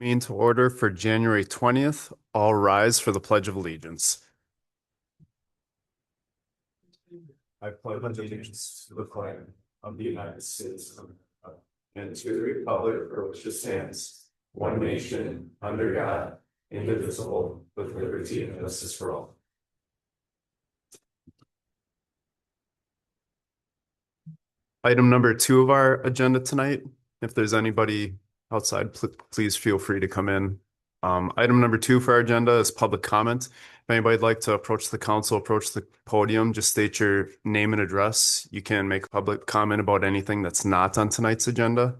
Meeting to order for January 20th. All rise for the Pledge of Allegiance. I pledge allegiance to the flag of the United States of America and to the republic for which it stands, one nation, under God, indivisible, with liberty and justice for all. Item number 2 of our agenda tonight. If there's anybody outside, please feel free to come in. Item number 2 for our agenda is public comment. If anybody'd like to approach the council, approach the podium, just state your name and address. You can make public comment about anything that's not on tonight's agenda.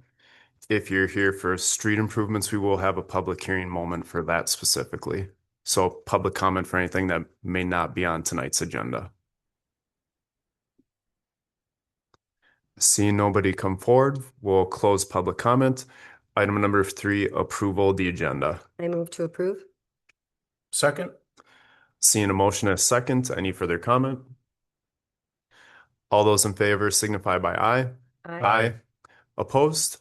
If you're here for street improvements, we will have a public hearing moment for that specifically. So public comment for anything that may not be on tonight's agenda. Seeing nobody come forward, we'll close public comment. Item number 3, approval of the agenda. I move to approve. Second. Seeing a motion and a second, any further comment? All those in favor signify by aye. Aye. Opposed?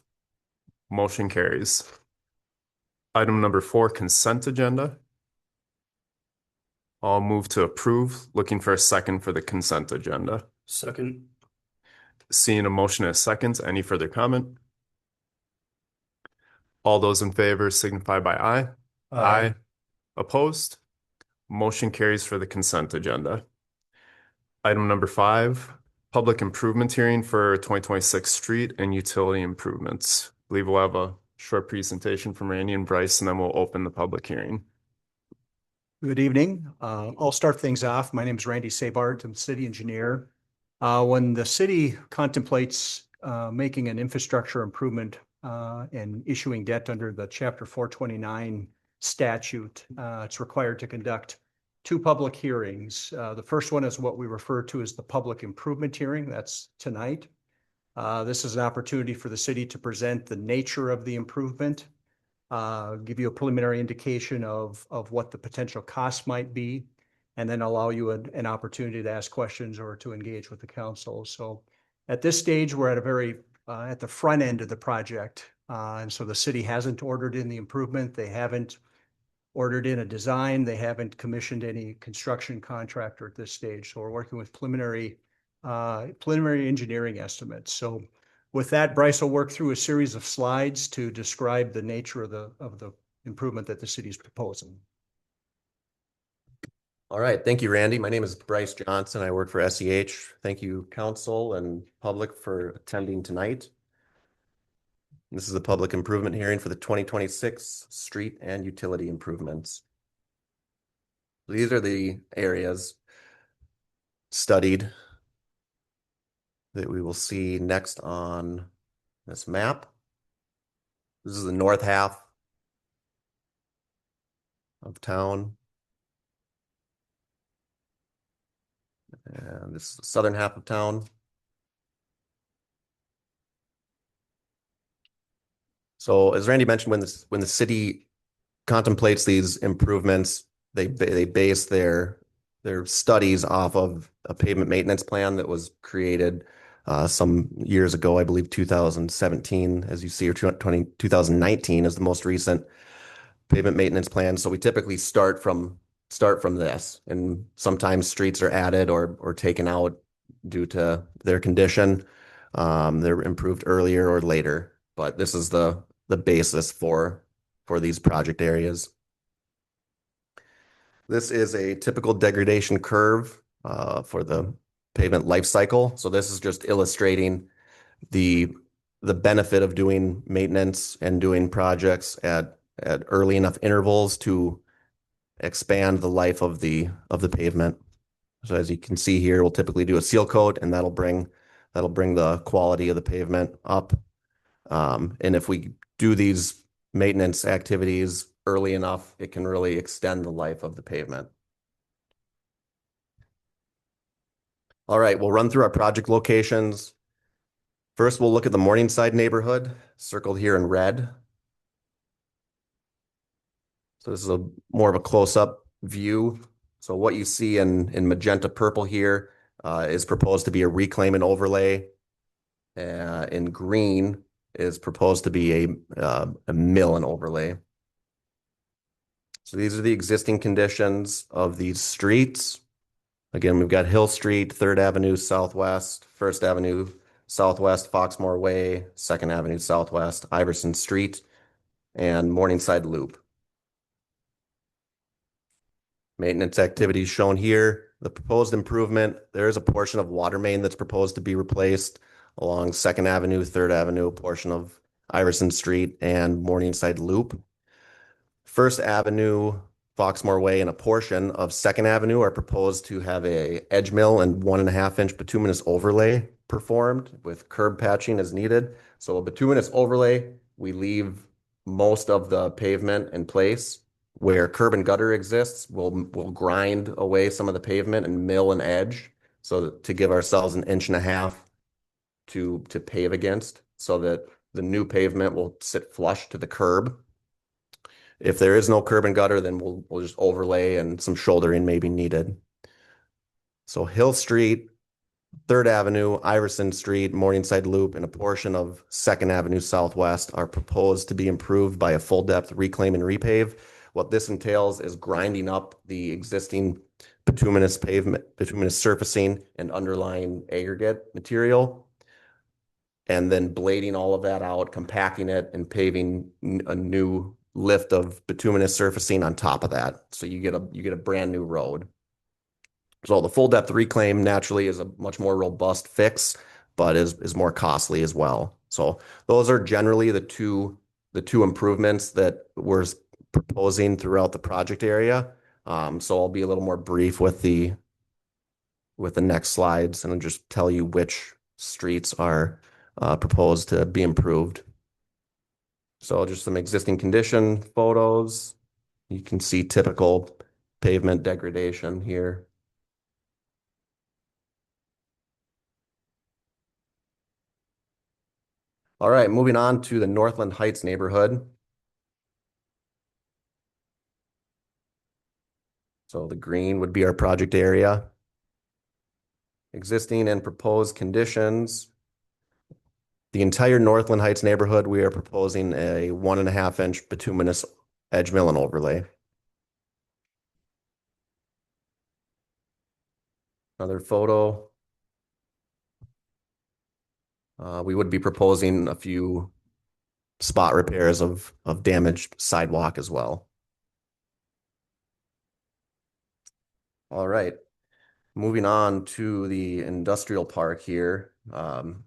Motion carries. Item number 4, consent agenda. I'll move to approve. Looking for a second for the consent agenda. Second. Seeing a motion and a second, any further comment? All those in favor signify by aye. Aye. Opposed? Motion carries for the consent agenda. Item number 5, public improvement hearing for 2026 street and utility improvements. I believe we'll have a short presentation from Randy and Bryce, and then we'll open the public hearing. Good evening. I'll start things off. My name is Randy Sabart. I'm city engineer. When the city contemplates making an infrastructure improvement and issuing debt under the Chapter 429 statute, it's required to conduct 2 public hearings. The first one is what we refer to as the public improvement hearing. That's tonight. This is an opportunity for the city to present the nature of the improvement, give you a preliminary indication of what the potential cost might be, and then allow you an opportunity to ask questions or to engage with the council. So at this stage, we're at a very at the front end of the project. And so the city hasn't ordered in the improvement. They haven't ordered in a design. They haven't commissioned any construction contractor at this stage. So we're working with preliminary engineering estimates. So with that, Bryce will work through a series of slides to describe the nature of the improvement that the city is proposing. All right. Thank you, Randy. My name is Bryce Johnson. I work for SEH. Thank you, council and public, for attending tonight. This is a public improvement hearing for the 2026 street and utility improvements. These are the areas studied that we will see next on this map. This is the north half of town. And this is the southern half of town. So as Randy mentioned, when the city contemplates these improvements, they base their studies off of a pavement maintenance plan that was created some years ago, I believe 2017, as you see, or 2019 is the most recent pavement maintenance plan. So we typically start from this, and sometimes streets are added or taken out due to their condition. They're improved earlier or later, but this is the basis for these project areas. This is a typical degradation curve for the pavement life cycle. So this is just illustrating the benefit of doing maintenance and doing projects at early enough intervals to expand the life of the pavement. So as you can see here, we'll typically do a seal coat, and that'll bring the quality of the pavement up. And if we do these maintenance activities early enough, it can really extend the life of the pavement. All right, we'll run through our project locations. First, we'll look at the Morningside neighborhood, circled here in red. So this is more of a close-up view. So what you see in magenta purple here is proposed to be a reclaim and overlay. In green is proposed to be a mill and overlay. So these are the existing conditions of these streets. Again, we've got Hill Street, Third Avenue Southwest, First Avenue Southwest, Foxmore Way, Second Avenue Southwest, Iverson Street, and Morningside Loop. Maintenance activities shown here. The proposed improvement, there is a portion of water main that's proposed to be replaced along Second Avenue, Third Avenue, a portion of Iverson Street, and Morningside Loop. First Avenue, Foxmore Way, and a portion of Second Avenue are proposed to have a edge mill and 1.5-inch bituminous overlay performed with curb patching as needed. So a bituminous overlay, we leave most of the pavement in place. Where curb and gutter exists, we'll grind away some of the pavement and mill an edge so to give ourselves 1.5 inches to pave against, so that the new pavement will sit flush to the curb. If there is no curb and gutter, then we'll just overlay, and some shouldering may be needed. So Hill Street, Third Avenue, Iverson Street, Morningside Loop, and a portion of Second Avenue Southwest are proposed to be improved by a full depth reclaim and repave. What this entails is grinding up the existing bituminous pavement, bituminous surfacing and underlying aggregate material, and then blading all of that out, compacting it, and paving a new lift of bituminous surfacing on top of that. So you get a brand new road. So the full depth reclaim naturally is a much more robust fix, but is more costly as well. So those are generally the two improvements that we're proposing throughout the project area. So I'll be a little more brief with the next slides, and I'll just tell you which streets are proposed to be improved. So just some existing condition photos. You can see typical pavement degradation here. All right, moving on to the Northland Heights neighborhood. So the green would be our project area. Existing and proposed conditions. The entire Northland Heights neighborhood, we are proposing a 1.5-inch bituminous edge mill and overlay. Another photo. We would be proposing a few spot repairs of damaged sidewalk as well. All right, moving on to the industrial park here,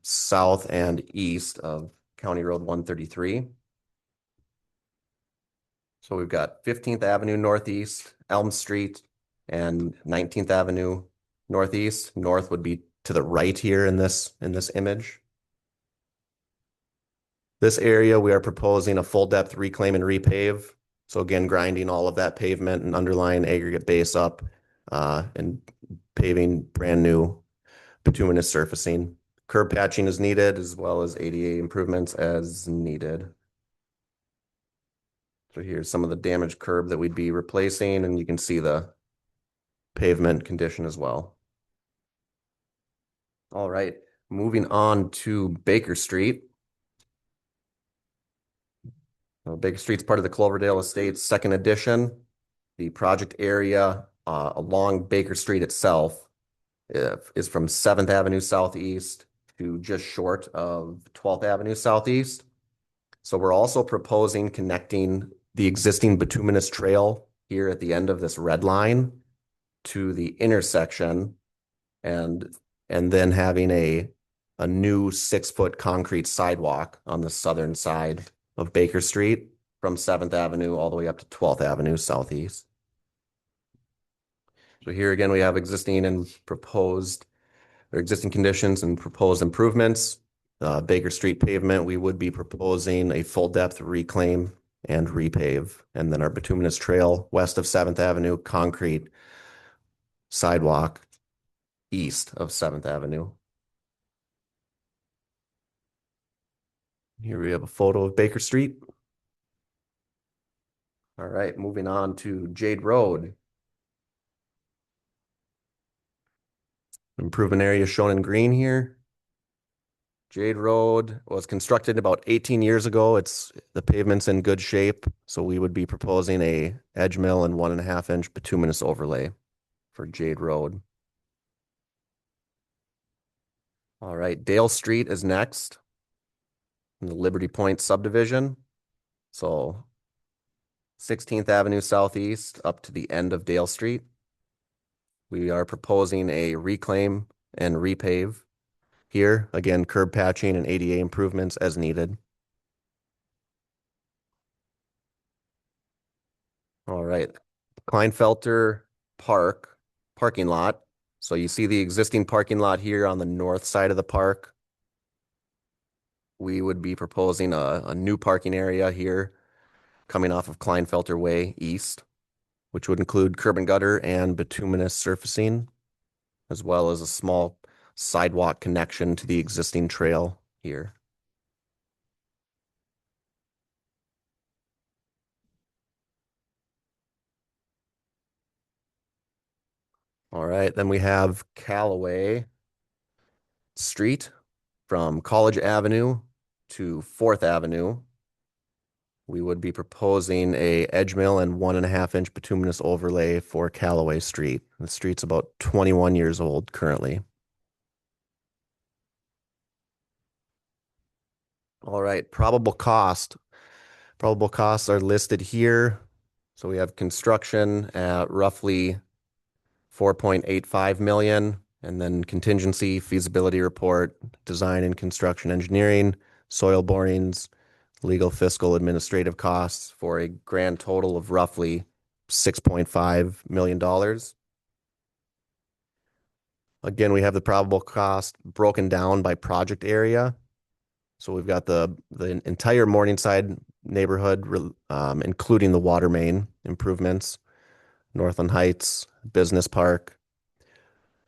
south and east of County Road 133. So we've got 15th Avenue Northeast, Elm Street, and 19th Avenue Northeast. North would be to the right here in this image. This area, we are proposing a full depth reclaim and repave. So again, grinding all of that pavement and underlying aggregate base up, and paving brand new bituminous surfacing. Curb patching is needed, as well as ADA improvements as needed. So here's some of the damaged curb that we'd be replacing, and you can see the pavement condition as well. All right, moving on to Baker Street. Baker Street's part of the Cloverdale Estates second edition. The project area along Baker Street itself is from 7th Avenue Southeast to just short of 12th Avenue Southeast. So we're also proposing connecting the existing bituminous trail here at the end of this red line to the intersection, and then having a new 6-foot concrete sidewalk on the southern side of Baker Street from 7th Avenue all the way up to 12th Avenue Southeast. So here again, we have existing and proposed, or existing conditions and proposed improvements. Baker Street pavement, we would be proposing a full depth reclaim and repave. And then our bituminous trail west of 7th Avenue, concrete sidewalk east of 7th Avenue. Here we have a photo of Baker Street. All right, moving on to Jade Road. Improvement area shown in green here. Jade Road was constructed about 18 years ago. The pavement's in good shape, so we would be proposing a edge mill and 1.5-inch bituminous overlay for Jade Road. All right, Dale Street is next in the Liberty Point subdivision. So 16th Avenue Southeast up to the end of Dale Street. We are proposing a reclaim and repave here. Again, curb patching and ADA improvements as needed. All right, Kleinfelter Park parking lot. So you see the existing parking lot here on the north side of the park. We would be proposing a new parking area here coming off of Kleinfelter Way East, which would include curb and gutter and bituminous surfacing, as well as a small sidewalk connection to the existing trail here. All right, then we have Callaway Street from College Avenue to 4th Avenue. We would be proposing a edge mill and 1.5-inch bituminous overlay for Callaway Street. The street's about 21 years old currently. All right, probable cost. Probable costs are listed here. So we have construction at roughly 4.85 million, and then contingency, feasibility report, design and construction engineering, soil borings, legal, fiscal, administrative costs for a grand total of roughly $6.5 million. Again, we have the probable cost broken down by project area. So we've got the entire Morningside neighborhood, including the water main improvements, Northland Heights, Business Park,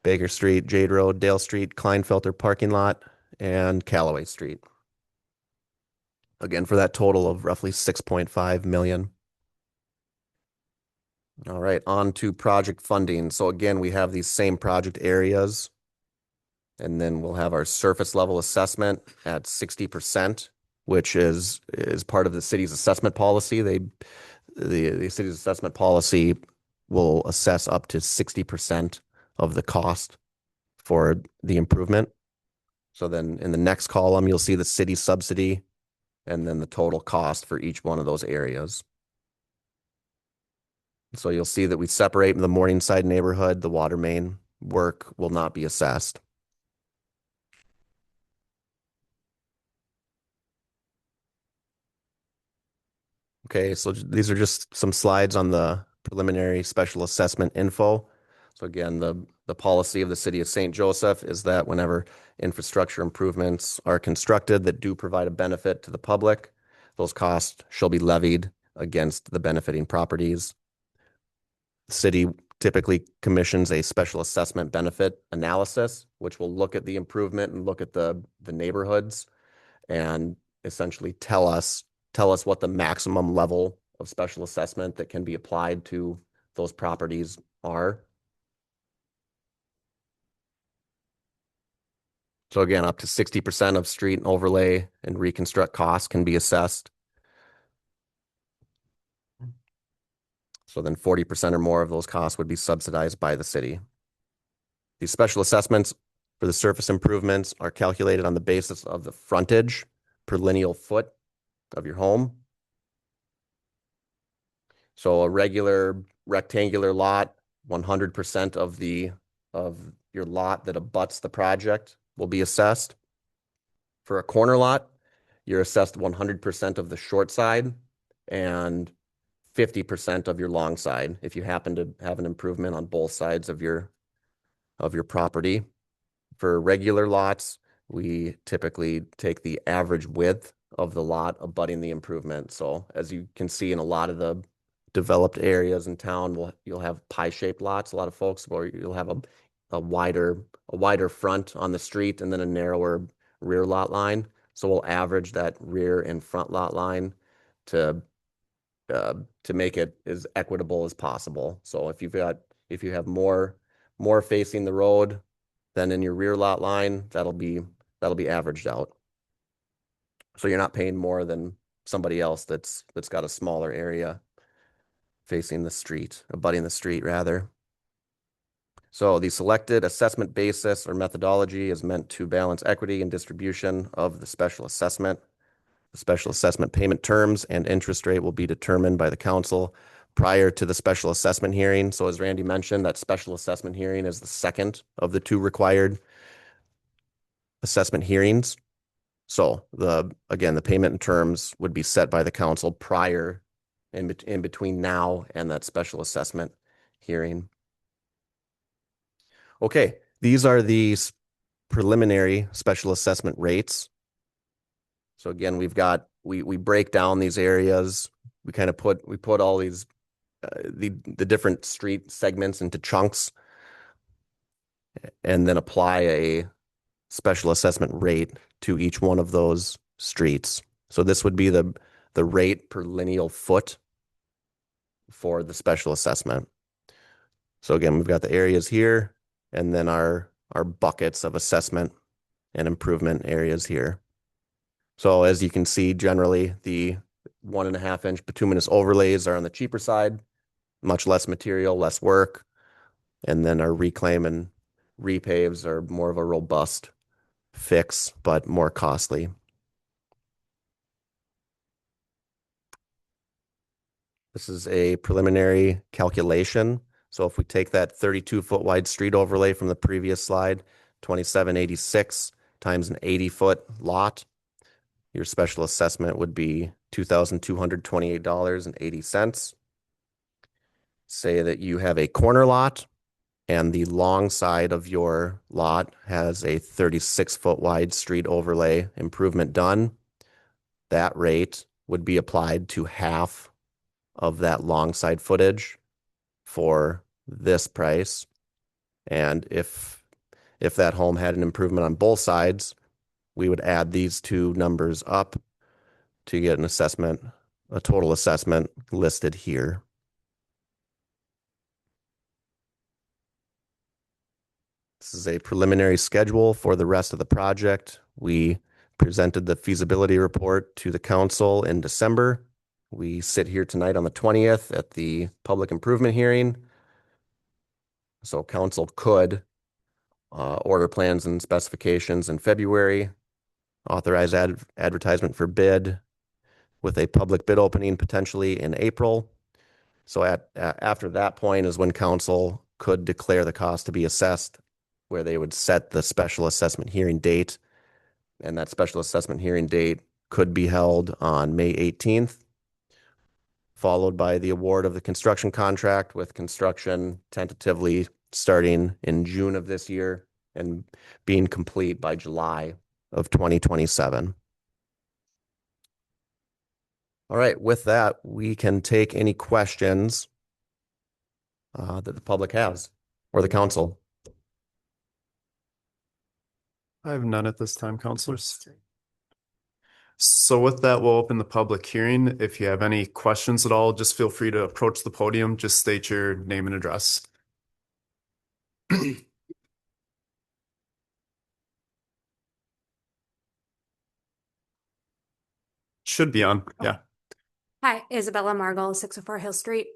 Baker Street, Jade Road, Dale Street, Kleinfelter parking lot, and Callaway Street. Again, for that total of roughly 6.5 million. All right, on to project funding. So again, we have these same project areas, and then we'll have our surface level assessment at 60%, which is part of the city's assessment policy. The city's assessment policy will assess up to 60% of the cost for the improvement. So then in the next column, you'll see the city subsidy and then the total cost for each one of those areas. So you'll see that we separate the Morningside neighborhood, the water main work will not be assessed. Okay, so these are just some slides on the preliminary special assessment info. So again, the policy of the city of St. Joseph is that whenever infrastructure improvements are constructed that do provide a benefit to the public, those costs shall be levied against the benefiting properties. The city typically commissions a special assessment benefit analysis, which will look at the improvement and look at the neighborhoods and essentially tell us what the maximum level of special assessment that can be applied to those properties are. So again, up to 60% of street and overlay and reconstruct costs can be assessed. So then 40% or more of those costs would be subsidized by the city. These special assessments for the surface improvements are calculated on the basis of the frontage per lineal foot of your home. So a regular rectangular lot, 100% of your lot that abuts the project will be assessed. For a corner lot, you're assessed 100% of the short side and 50% of your long side if you happen to have an improvement on both sides of your property. For regular lots, we typically take the average width of the lot abutting the improvement. So as you can see in a lot of the developed areas in town, you'll have pie-shaped lots. A lot of folks where you'll have a wider front on the street and then a narrower rear lot line. So we'll average that rear and front lot line to make it as equitable as possible. So if you have more facing the road than in your rear lot line, that'll be averaged out. So you're not paying more than somebody else that's got a smaller area facing the street, abutting the street rather. So the selected assessment basis or methodology is meant to balance equity and distribution of the special assessment. The special assessment payment terms and interest rate will be determined by the council prior to the special assessment hearing. So as Randy mentioned, that special assessment hearing is the second of the 2 required assessment hearings. So again, the payment and terms would be set by the council prior in between now and that special assessment hearing. Okay, these are the preliminary special assessment rates. So again, we break down these areas. We kind of put all these the different street segments into chunks and then apply a special assessment rate to each one of those streets. So this would be the rate per lineal foot for the special assessment. So again, we've got the areas here and then our buckets of assessment and improvement areas here. So as you can see, generally the 1.5 inch bituminous overlays are on the cheaper side, much less material, less work. And then our reclaim and repaves are more of a robust fix, but more costly. This is a preliminary calculation. So if we take that 32-foot wide street overlay from the previous slide, 2786 times an 80-foot lot, your special assessment would be $2,228.80. Say that you have a corner lot and the long side of your lot has a 36-foot wide street overlay improvement done. That rate would be applied to half of that long side footage for this price. And if that home had an improvement on both sides, we would add these 2 numbers up to get an assessment, a total assessment listed here. This is a preliminary schedule for the rest of the project. We presented the feasibility report to the council in December. We sit here tonight on the 20th at the public improvement hearing. So council could order plans and specifications in February, authorize advertisement for bid with a public bid opening potentially in April. So after that point is when council could declare the cost to be assessed, where they would set the special assessment hearing date. And that special assessment hearing date could be held on May 18th, followed by the award of the construction contract, with construction tentatively starting in June of this year and being complete by July of 2027. All right, with that, we can take any questions that the public has or the council. I have none at this time, counselors. So with that, we'll open the public hearing. If you have any questions at all, just feel free to approach the podium. Just state your name and address. Should be on, yeah. Hi, Isabella Margol, 604 Hill Street.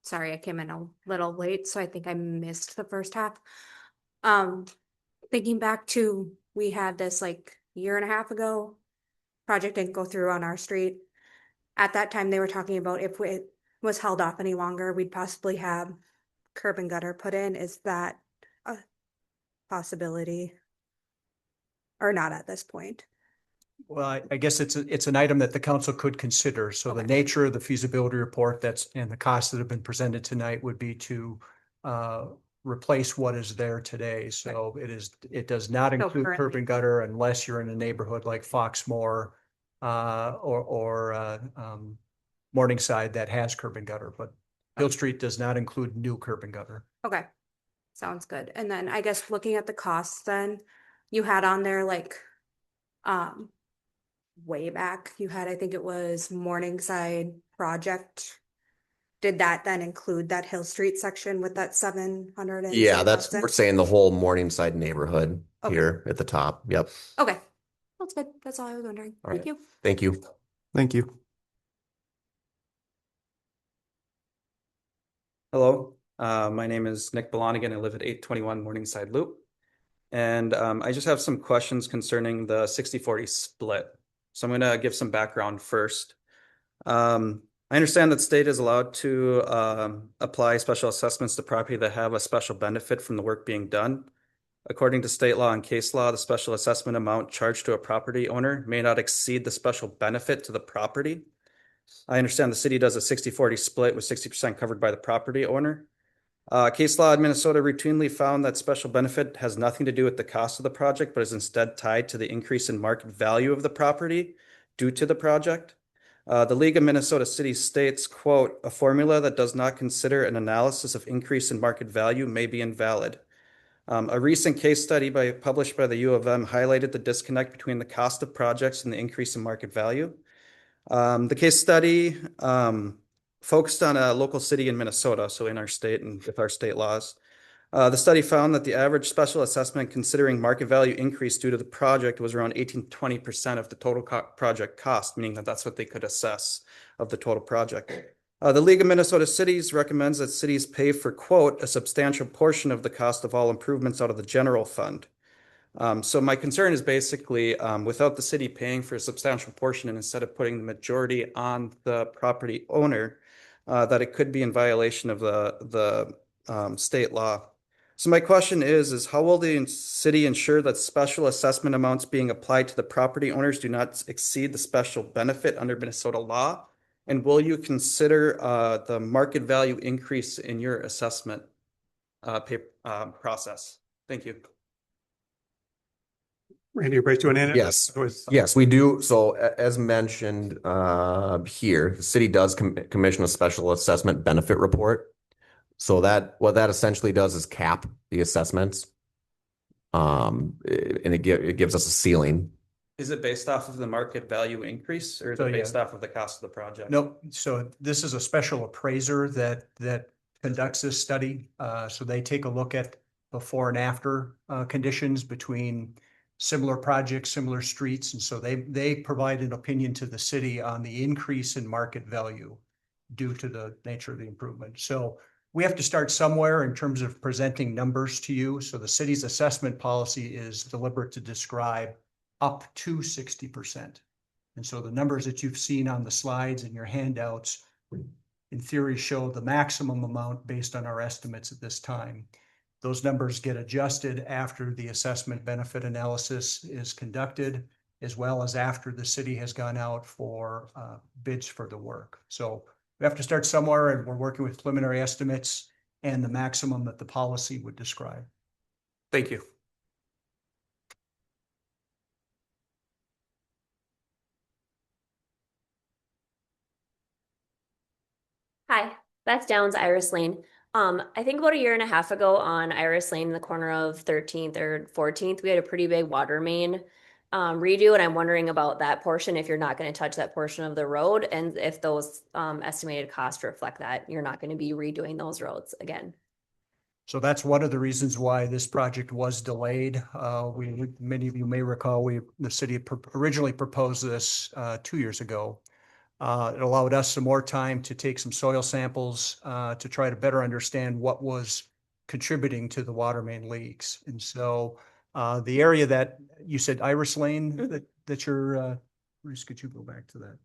Sorry, I came in a little late, so I think I missed the first half. Thinking back to, we had this like 1.5 years ago, project didn't go through on our street. At that time, they were talking about if it was held off any longer, we'd possibly have curb and gutter put in. Is that a possibility? Or not at this point? Well, I guess it's an item that the council could consider. So the Okay. nature of the feasibility report and the costs that have been presented tonight would be to replace what is there today. So it does not No, include curb currently. and gutter unless you're in a neighborhood like Foxmore or Morningside that has curb and gutter, but Hill Street does not include new curb and gutter. Okay, sounds good. And then I guess looking at the costs, then you had on there like, way back, you had, I think it was Morningside project. Did that then include that Hill Street section with that 700? Yeah, we're saying the whole Morningside neighborhood Okay. here at the top. Yep. Okay, That's good. That's all I was wondering. All Thank right. you. Thank you. Thank you. Hello, my name is Nick Belonigan. I live at 821 Morningside Loop. And I just have some questions concerning the 60-40 split. So I'm going to give some background first. I understand that state is allowed to apply special assessments to property that have a special benefit from the work being done. According to state law and case law, the special assessment amount charged to a property owner may not exceed the special benefit to the property. I understand the city does a 60-40 split with 60% covered by the property owner. Case law in Minnesota routinely found that special benefit has nothing to do with the cost of the project, but is instead tied to the increase in market value of the property due to the project. The League of Minnesota Cities states, quote, "A formula that does not consider an analysis of increase in market value may be invalid." A recent case study published by the U of M highlighted the disconnect between the cost of projects and the increase in market value. The case study focused on a local city in Minnesota, so in our state and with our state laws. The study found that the average special assessment considering market value increase due to the project was around 18 to 20% of the total project cost, meaning that that's what they could assess of the total project. The League of Minnesota Cities recommends that cities pay for, quote, "a substantial portion of the cost of all improvements out of the general fund." So my concern is basically without the city paying for a substantial portion and instead of putting the majority on the property owner, that it could be in violation of the state law. So my question is how will the city ensure that special assessment amounts being applied to the property owners do not exceed the special benefit under Minnesota law? And will you consider the market value increase in your assessment process? Thank you. Randy, Bryce, do you want to end it? Yes. Otherwise- Yes, we do. So as mentioned here, the city does commission a special assessment benefit report. So what that essentially does is cap the assessments. And it gives us a ceiling. Is it based off of the market value increase or is So, it yeah. based off of the cost of the project? Nope. So this is a special appraiser that conducts this study. So they take a look at before and after conditions between similar projects, similar streets. And so they provide an opinion to the city on the increase in market value due to the nature of the improvement. So we have to start somewhere in terms of presenting numbers to you. So the city's assessment policy is deliberate to describe up to 60%. And so the numbers that you've seen on the slides and your handouts, in theory, show the maximum amount based on our estimates at this time. Those numbers get adjusted after the assessment benefit analysis is conducted, as well as after the city has gone out for bids for the work. So we have to start somewhere, and we're working with preliminary estimates and the maximum that the policy would describe. Thank you. Hi, Beth Downs, Iris Lane. I think about a year and a half ago on Iris Lane in the corner of 13th or 14th, we had a pretty big water main redo, and I'm wondering about that portion, if you're not going to touch that portion of the road, and if those estimated costs reflect that you're not going to be redoing those roads again. So that's one of the reasons why this project was delayed. Many of you may recall, the city originally proposed this 2 years ago. It allowed us some more time to take some soil samples to try to better understand what was contributing to the water main leaks. And so the area that you said, Iris Lane, that you're, Bruce, could you go back to that?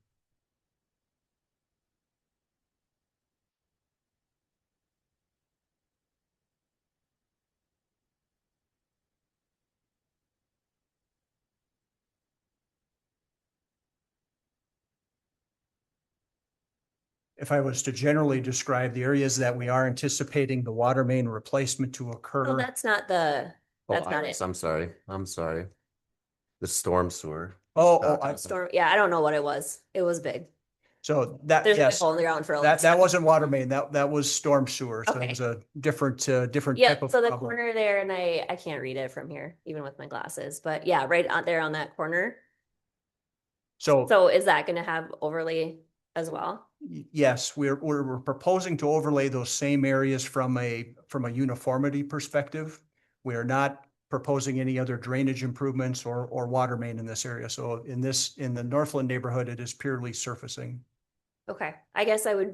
If I was to generally describe the areas that we are anticipating the water main replacement to occur. No, that's not the, Oh, that's not Iris, it. I'm sorry. The storm sewer. Storm, yeah, I don't know what it was. It was big. So that, There's a yes, hole in the ground for a that wasn't water main, that was storm sewer. So it Okay. was a different type Yeah, of. so the problem. corner there, and I can't read it from here, even with my glasses, but yeah, right out there on that corner. So is that gonna have overlay as well? Yes, we're proposing to overlay those same areas from a uniformity perspective. We are not proposing any other drainage improvements or water main in this area. So in the Northland neighborhood, it is purely surfacing. Okay, I guess I would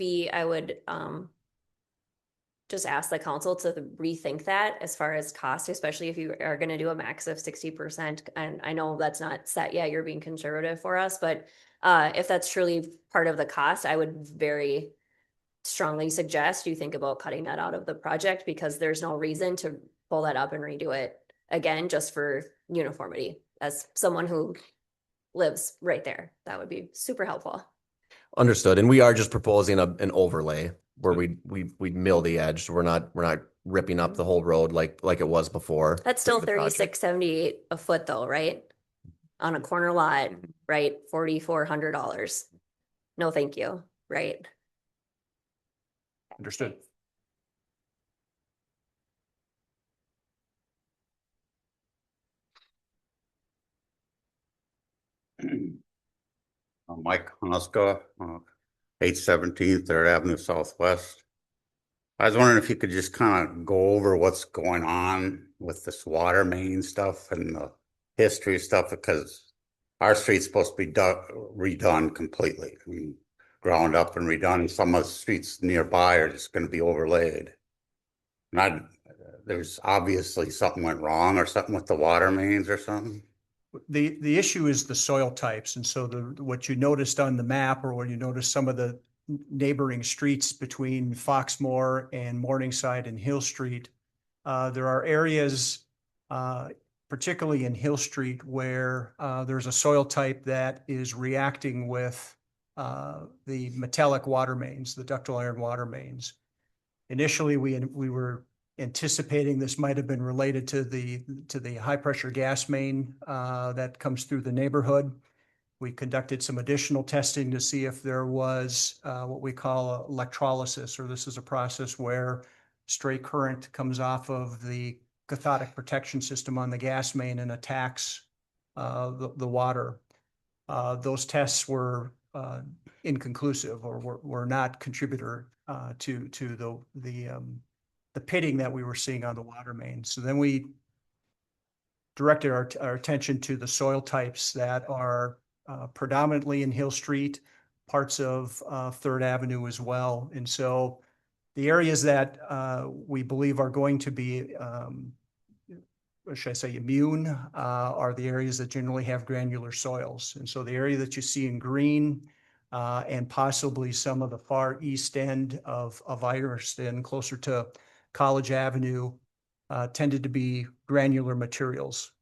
just ask the council to rethink that as far as cost, especially if you are gonna do a max of 60%. And I know that's not set yet, you're being conservative for us, but if that's truly part of the cost, I would very strongly suggest you think about cutting that out of the project, because there's no reason to pull that up and redo it again, just for uniformity. As someone who lives right there, that would be super helpful. Understood. And we are just proposing an overlay where we'd mill the edge. We're not ripping up the whole road like it was before. That's still the project. 36.78 a foot though, right? On a corner lot, right? $4,400. No, thank you, right? Understood. Mike Honoska, 817 Third Avenue Southwest. I was wondering if you could just kind of go over what's going on with this water main stuff and the history stuff, because our street's supposed to be redone completely. I mean, ground up and redone. Some of the streets nearby are just going to be overlaid. There's obviously something went wrong or something with the water mains or something. The issue is the soil types. And so what you noticed on the map, or when you noticed some of the neighboring streets between Foxmore and Morningside and Hill Street, there are areas, particularly in Hill Street, where there's a soil type that is reacting with the metallic water mains, the ductile iron water mains. Initially, we were anticipating this might have been related to the high pressure gas main that comes through the neighborhood. We conducted some additional testing to see if there was what we call electrolysis, or this is a process where stray current comes off of the cathodic protection system on the gas main and attacks the water. Those tests were inconclusive, or were not contributor to the pitting that we were seeing on the water main. So then we directed our attention to the soil types that are predominantly in Hill Street, parts of Third Avenue as well. And so the areas that we believe are going to be, what should I say, immune, are the areas that generally have granular soils. And so the area that you see in green, and possibly some of the far east end of Iriston, closer to College Avenue, tended to be granular materials.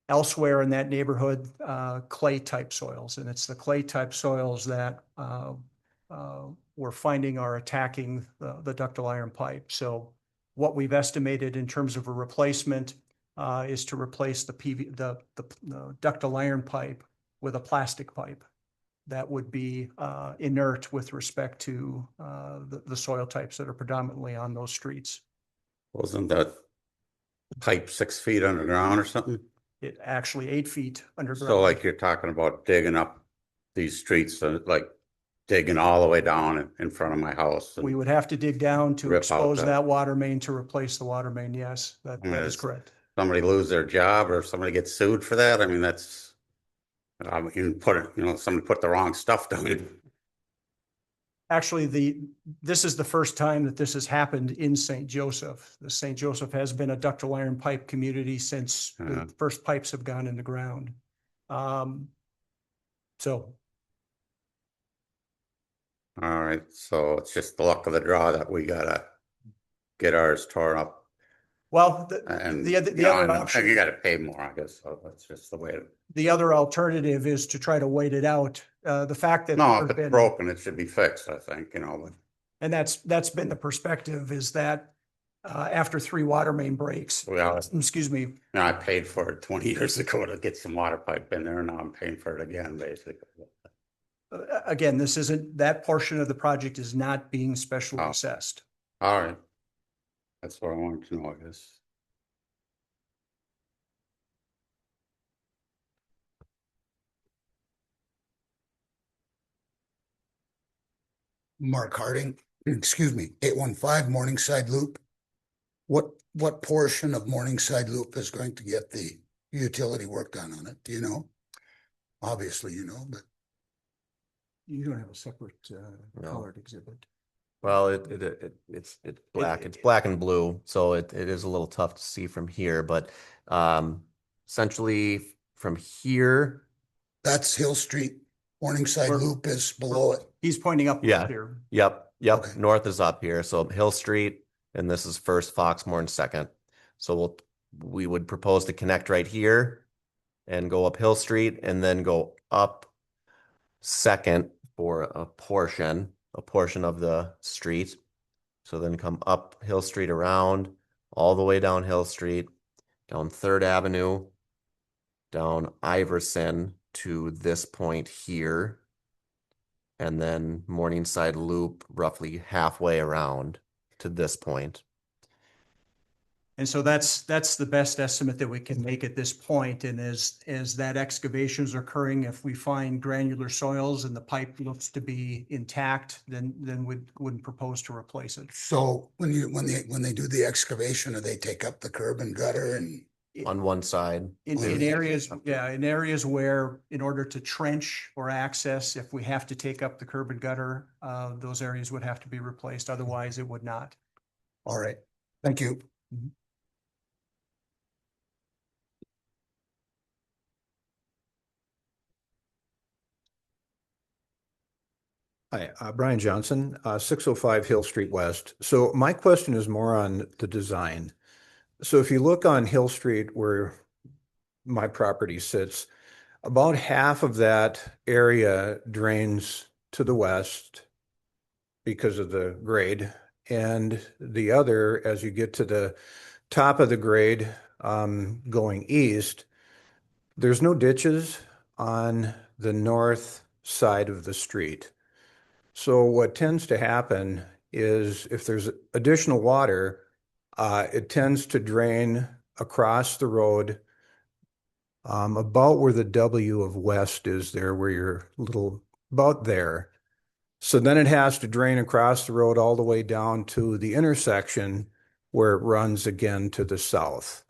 Elsewhere in that neighborhood, clay type soils, and it's the clay type soils that we're finding are attacking the ductile iron pipe. So what we've estimated in terms of a replacement is to replace the ductile iron pipe with a plastic pipe that would be inert with respect to the soil types that are predominantly on those streets. Wasn't that pipe 6 feet underground or something? It actually 8 feet underground. So like you're talking about digging up these streets, like digging all the way down in front of my house. We would have to dig down to Rip out expose that. that water main to replace the water main. Yes, that I mean, is it's- correct. Somebody lose their job or somebody gets sued for that. I mean, that's, somebody put the wrong stuff down. Actually, this is the first time that this has happened in St. Joseph. The St. Joseph has been a ductile iron pipe community since the first pipes have gone in the ground. So All right, so it's just the luck of the draw that we gotta get ours torn up. well, And the other option, you gotta pay more, I guess. So that's just the way it. the other alternative is to try to wait it out. The fact that No, there's if it's been- broken, it should be fixed, I think, but and that's been the perspective, is that after 3 water main breaks, well, excuse me, I paid for it 20 years ago to get some water pipe in there. Now I'm paying for it again, basically. again, this isn't, that portion of the project is not being specially Oh. assessed. All right. That's what I wanted to know, I guess. Mark Harding, excuse me, 815 Morningside Loop. what portion of Morningside Loop is going to get the utility work done on it? Do you know? Obviously, you know, but You don't have a separate No. colored exhibit. Well, it's black, it's black and blue, so it is a little tough to see from here, but essentially from here, that's Hill Street. Morningside We're- Loop is below it. He's pointing up Yeah. here. yep, Okay. north is up here, so Hill Street, and this is First, Foxmore, and Second. So we would propose to connect right here and go up Hill Street and then go up Second for a portion of the street. So then come up Hill Street around, all the way down Hill Street, down Third Avenue, down Iverson to this point here, and then Morningside Loop roughly halfway around to this point. And so that's the best estimate that we can make at this point. And as that excavation is occurring, if we find granular soils and the pipe looks to be intact, then wouldn't propose to replace it. So when they do the excavation, do they take up the curb and gutter and? On one side, In areas, in areas where in order to trench or access, if we have to take up the curb and gutter, those areas would have to be replaced. Otherwise, it would not. All right, thank you. Hi, Brian Johnson, 605 Hill Street West. So my question is more on the design. So if you look on Hill Street where my property sits, about half of that area drains to the west because of the grade. And the other, as you get to the top of the grade, going east, there's no ditches on the north side of the street. So what tends to happen is if there's additional water, it tends to drain across the road about where the W of west is there, where you're little, about there. So then it has to drain across the road all the way down to the intersection where it runs again to the south.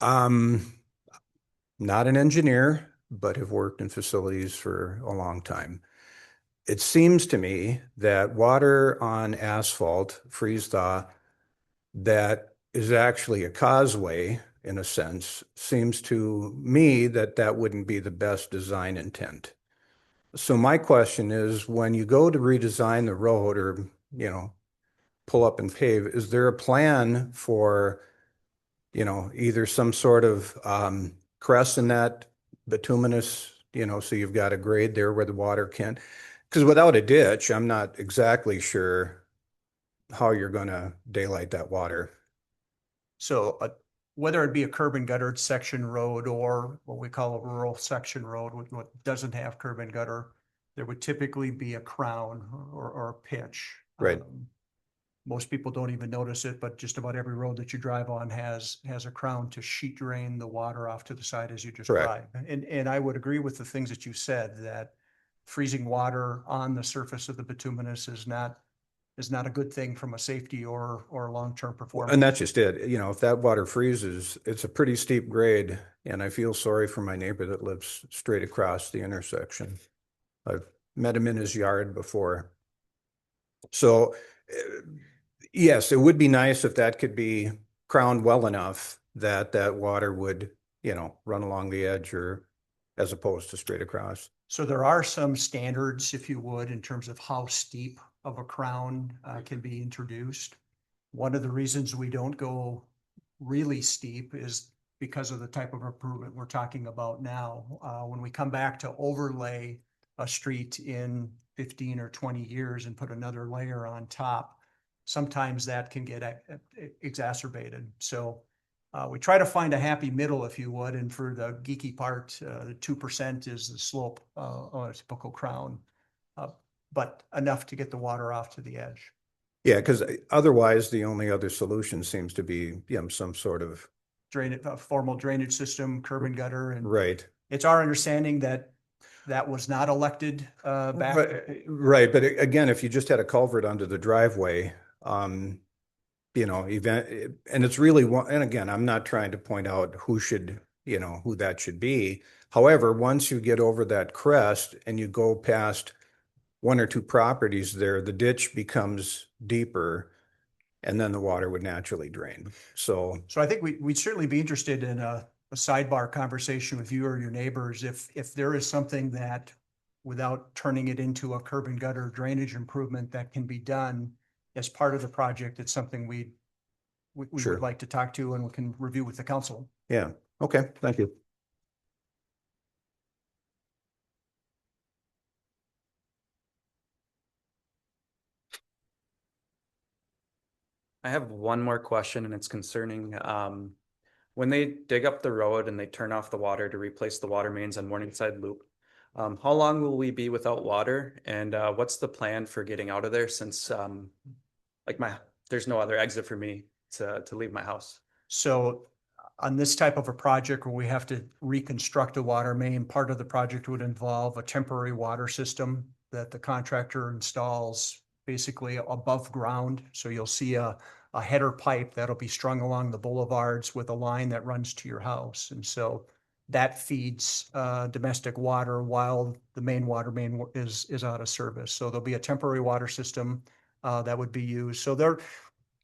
Not an engineer, but have worked in facilities for a long time. It seems to me that water on asphalt, freeze thaw, that is actually a causeway in a sense, seems to me that that wouldn't be the best design intent. So my question is, when you go to redesign the road or, pull up and pave, is there a plan for, either some sort of crest in that bituminous, so you've got a grade there where the water can't, because without a ditch, I'm not exactly sure how you're going to daylight that water. So whether it be a curb and guttered section road or what we call a rural section road, what doesn't have curb and gutter, there would typically be a crown or a pitch. Right. Most people don't even notice it, but just about every road that you drive on has a crown to sheet drain the water off to the side as you just Correct. drive. And I would agree with the things that you said, that freezing water on the surface of the bituminous is not a good thing from a safety or long-term performance. And that's just it. If that water freezes, it's a pretty steep grade. And I feel sorry for my neighbor that lives straight across the intersection. I've met him in his yard before. So yes, it would be nice if that could be crowned well enough that that water would, run along the edge or as opposed to straight across. So there are some standards, if you would, in terms of how steep of a crown can be introduced. One of the reasons we don't go really steep is because of the type of improvement we're talking about now. When we come back to overlay a street in 15 or 20 years and put another layer on top, sometimes that can get exacerbated. So we try to find a happy middle, if you would, and for the geeky part, the 2% is the slope on a typical crown, but enough to get the water off to the edge. Yeah, because otherwise the only other solution seems to be, some sort of. Formal drainage system, curb and gutter, and Right. it's our understanding that was not elected back. Right, but again, if you just had a culvert under the driveway, event, and it's really one, and again, I'm not trying to point out who should, who that should be. However, once you get over that crest and you go past one or two properties there, the ditch becomes deeper and then the water would naturally drain. So, So I think we'd certainly be interested in a sidebar conversation with you or your neighbors if there is something that, without turning it into a curb and gutter drainage improvement, that can be done as part of the project. It's something we Sure. would like to talk to and we can review with the council. yeah, okay, thank you. I have one more question and it's concerning, when they dig up the road and they turn off the water to replace the water mains on Morningside Loop, how long will we be without water? And, what's the plan for getting out of there since, there's no other exit for me to leave my house? So on this type of a project where we have to reconstruct a water main, part of the project would involve a temporary water system that the contractor installs basically above ground. So you'll see a header pipe that'll be strung along the boulevards with a line that runs to your house. And so that feeds domestic water while the main water main is out of service. So there'll be a temporary water system that would be used. So they're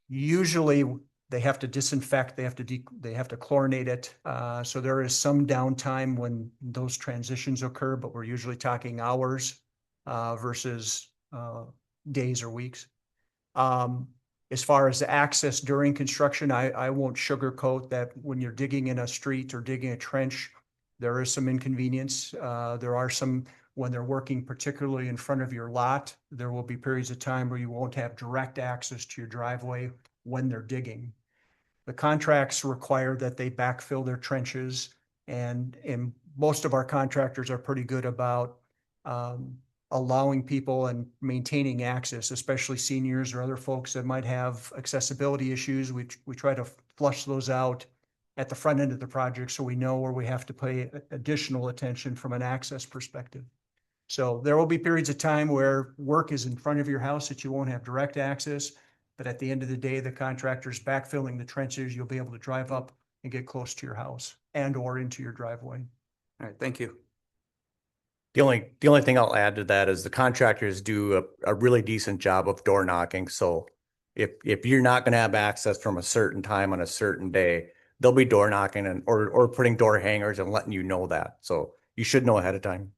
usually, they have to disinfect, they have to chlorinate it. So there is some downtime when those transitions occur, but we're usually talking hours versus days or weeks. As far as the access during construction, I won't sugarcoat that when you're digging in a street or digging a trench, there is some inconvenience. There are some, when they're working particularly in front of your lot, there will be periods of time where you won't have direct access to your driveway when they're digging. The contracts require that they backfill their trenches, and most of our contractors are pretty good about allowing people and maintaining access, especially seniors or other folks that might have accessibility issues. We try to flush those out at the front end of the project so we know where we have to pay additional attention from an access perspective. So there will be periods of time where work is in front of your house that you won't have direct access, but at the end of the day, the contractor's backfilling the trenches, you'll be able to drive up and get close to your house and or into your driveway. All right, thank you. The only thing I'll add to that is the contractors do a really decent job of door knocking. So if you're not going to have access from a certain time on a certain day, they'll be door knocking and or putting door hangers and letting you know that. So you should know ahead of time.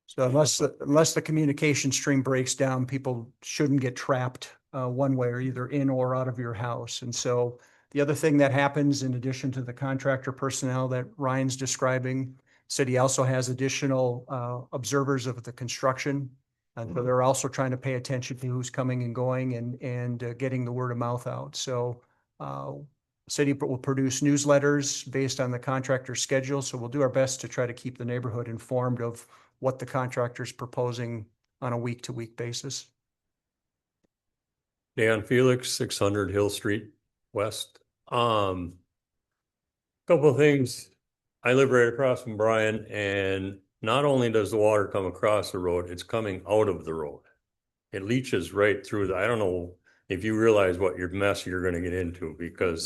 So unless the communication stream breaks down, people shouldn't get trapped one way or either in or out of your house. And so the other thing that happens in addition to the contractor personnel that Ryan's describing, city also has additional observers of the construction. And so they're also trying to pay attention to who's coming and going and getting the word of mouth out. So city will produce newsletters based on the contractor's schedule. So we'll do our best to try to keep the neighborhood informed of what the contractor's proposing on a week-to-week basis. Dan Felix, 600 Hill Street West. Couple of things. I live right across from Brian, and not only does the water come across the road, it's coming out of the road. It leaches right through I don't know if you realize what your mess you're going to get into, because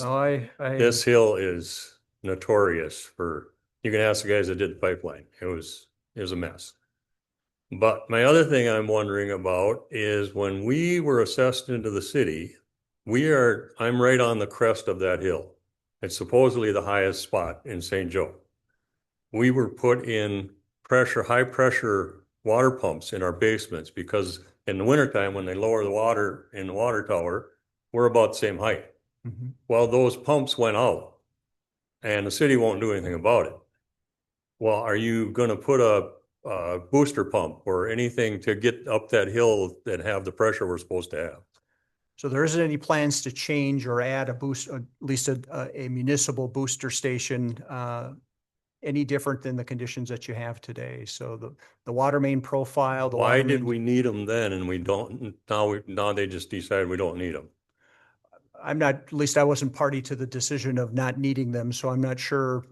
this hill is notorious for, you can ask the guys that did the pipeline. It was a mess. But my other thing I'm wondering about is when we were assessed into the city, I'm right on the crest of that hill. It's supposedly the highest spot in St. Joe. We were put in high pressure water pumps in our basements because in the wintertime, when they lower the water in the water tower, we're about the same height. Mm-hmm. Well, those pumps went out and the city won't do anything about it. Well, are you going to put a booster pump or anything to get up that hill that have the pressure we're supposed to have? So there isn't any plans to change or add a boost, at least a municipal booster station, any different than the conditions that you have today. So the water main profile. Why did we need them then and we don't now they just decided we don't need them? At least I wasn't party to the decision of not needing them, so I'm not sure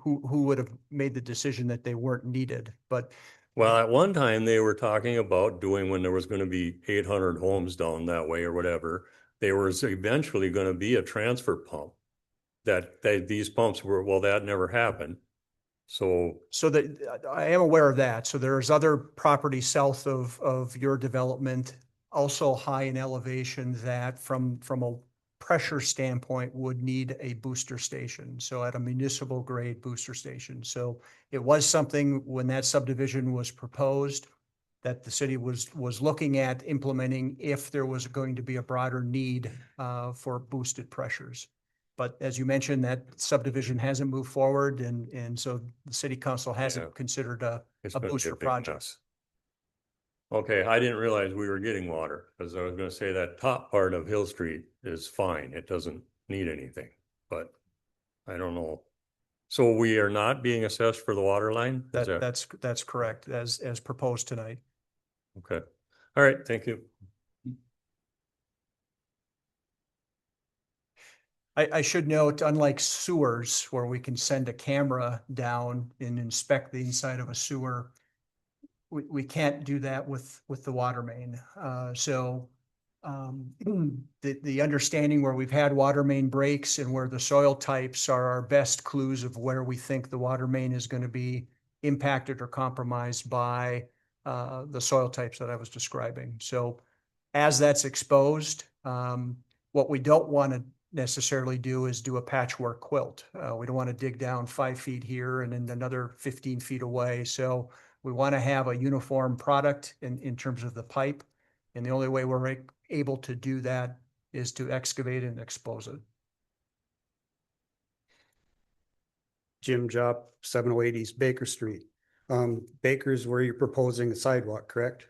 who would have made the decision that they weren't needed. But well, at one time they were talking about doing, when there was going to be 800 homes down that way or whatever, there was eventually going to be a transfer pump. That these pumps were, well, that never happened. So So that I am aware of that. So there's other property south of your development, also high in elevation that from a pressure standpoint would need a booster station. So at a municipal grade booster station. So it was something when that subdivision was proposed that the city was looking at implementing if there was going to be a broader need for boosted pressures. But as you mentioned, that subdivision hasn't moved forward and so the city council hasn't Yeah. considered it's a been booster big project. mess. Okay, I didn't realize we were getting water, because I was gonna say that top part of Hill Street is fine. It doesn't need anything, but I don't know. So we are not being assessed for the water line? Is that? That's correct, as proposed tonight. Okay. All right, thank you. I should note, unlike sewers where we can send a camera down and inspect the inside of a sewer, we can't do that with the water main. The understanding where we've had water main breaks and where the soil types are our best clues of where we think the water main is going to be impacted or compromised by the soil types that I was describing. So as that's exposed, what we don't want to necessarily do is do a patchwork quilt. We don't want to dig down 5 feet here and then another 15 feet away. So we want to have a uniform product in terms of the pipe. And the only way we're able to do that is to excavate and expose it. Jim Job, 708 East Baker Street. Baker's where you're proposing a sidewalk, correct?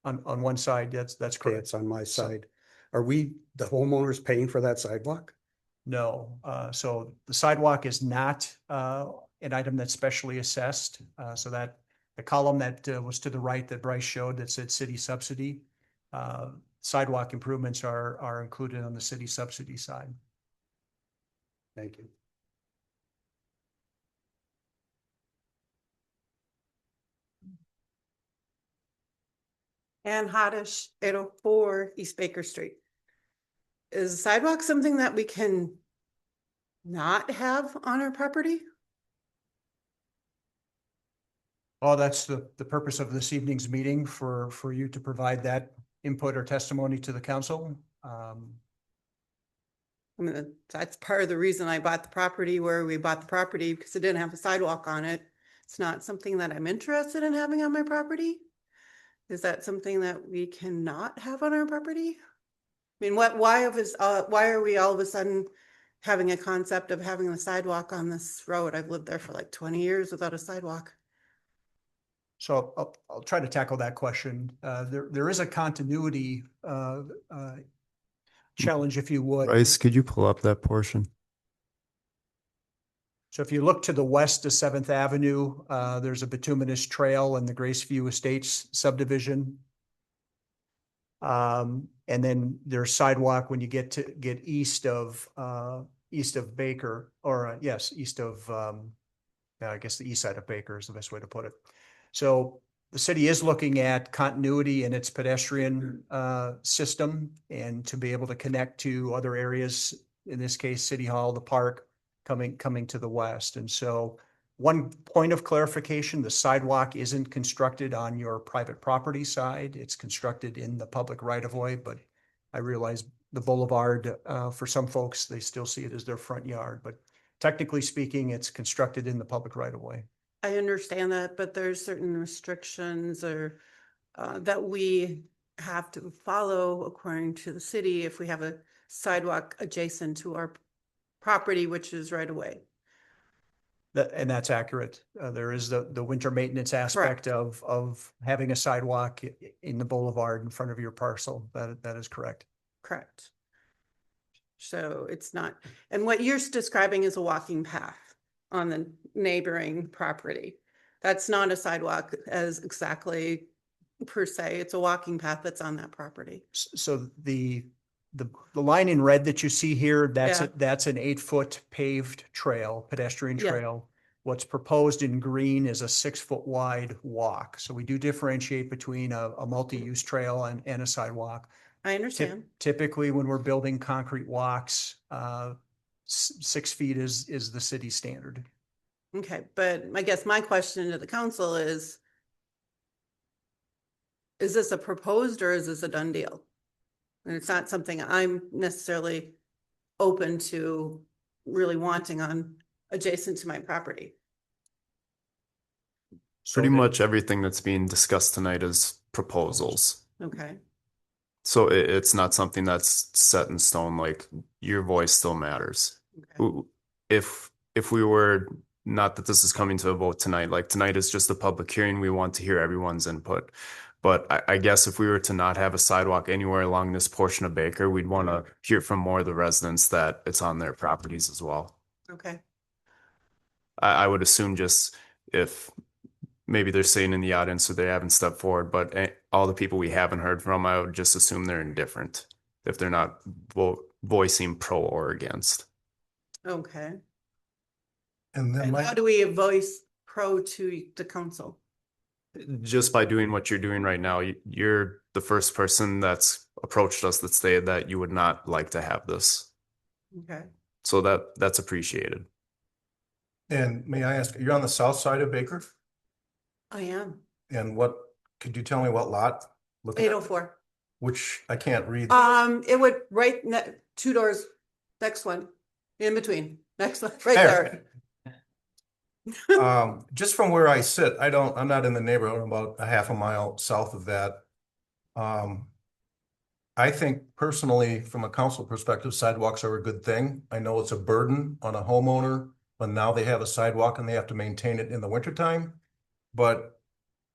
On one side, that's Okay, correct. it's on my side. Are we, the homeowners, paying for that sidewalk? No, so the sidewalk is not an item that's specially assessed. So that the column that was to the right that Bryce showed that said city subsidy, sidewalk improvements are included on the city subsidy side. Thank you. Ann Hoddish, 804 East Baker Street. Is sidewalk something that we can not have on our property? Oh, that's the purpose of this evening's meeting for you to provide that input or testimony to the council. I mean, that's part of the reason I bought the property where we bought the property, because it didn't have a sidewalk on it. It's not something that I'm interested in having on my property. Is that something that we cannot have on our property? I mean, why are we all of a sudden having a concept of having a sidewalk on this road? I've lived there for like 20 years without a sidewalk. So I'll try to tackle that question. There is a continuity challenge, if you would. Bryce, could you pull up that portion? So if you look to the west of 7th Avenue, there's a bituminous trail in the Graceview Estates subdivision. And then there's sidewalk when you get east of Baker, or east of I guess the east side of Baker is the best way to put it. So the city is looking at continuity in its pedestrian system and to be able to connect to other areas, in this case, City Hall, the park, coming to the west. And so one point of clarification, the sidewalk isn't constructed on your private property side. It's constructed in the public right of way, but I realize the boulevard, for some folks, they still see it as their front yard, but technically speaking, it's constructed in the public right of way. I understand that, but there's certain restrictions or that we have to follow according to the city if we have a sidewalk adjacent to our property, which is right away. And that's accurate. There is the winter maintenance aspect of having a sidewalk in the boulevard in front of your parcel. That is correct. Correct. So it's not, and what you're describing is a walking path on the neighboring property. That's not a sidewalk as exactly per se. It's a walking path that's on that property. So the line in red that you see here, that's an 8-foot paved trail, pedestrian Yeah. trail. What's proposed in green is a 6-foot wide walk. So we do differentiate between a multi-use trail and a sidewalk. I understand. Typically, when we're building concrete walks, 6 feet is the city standard. Okay, but I guess my question to the council is this a proposed or is this a done deal? And it's not something I'm necessarily open to really wanting on adjacent to my property. Pretty much everything that's being discussed tonight is proposals. Okay, So it's not something that's set in stone, like your voice still matters. okay. If we were, not that this is coming to a vote tonight, like tonight is just a public hearing, we want to hear everyone's input. But I guess if we were to not have a sidewalk anywhere along this portion of Baker, we'd want to hear from more of the residents that it's on their properties as well. Okay, I would assume just if maybe they're saying in the audience or they haven't stepped forward, but all the people we haven't heard from, I would just assume they're indifferent if they're not voicing pro or against. okay. And then And how do we voice pro to the council? Just by doing what you're doing right now, you're the first person that's approached us that stated that you would not like to have this. Okay, So that's appreciated. And may I ask, you're on the south side of Baker? I am. And could you tell me what lot? Looking at- 804. Which I can't read. It would two doors, next one, in between, next one, right there. Just from where I sit, I'm not in the neighborhood, I'm about a half a mile south of that. I think personally, from a council perspective, sidewalks are a good thing. I know it's a burden on a homeowner, but now they have a sidewalk and they have to maintain it in the wintertime. But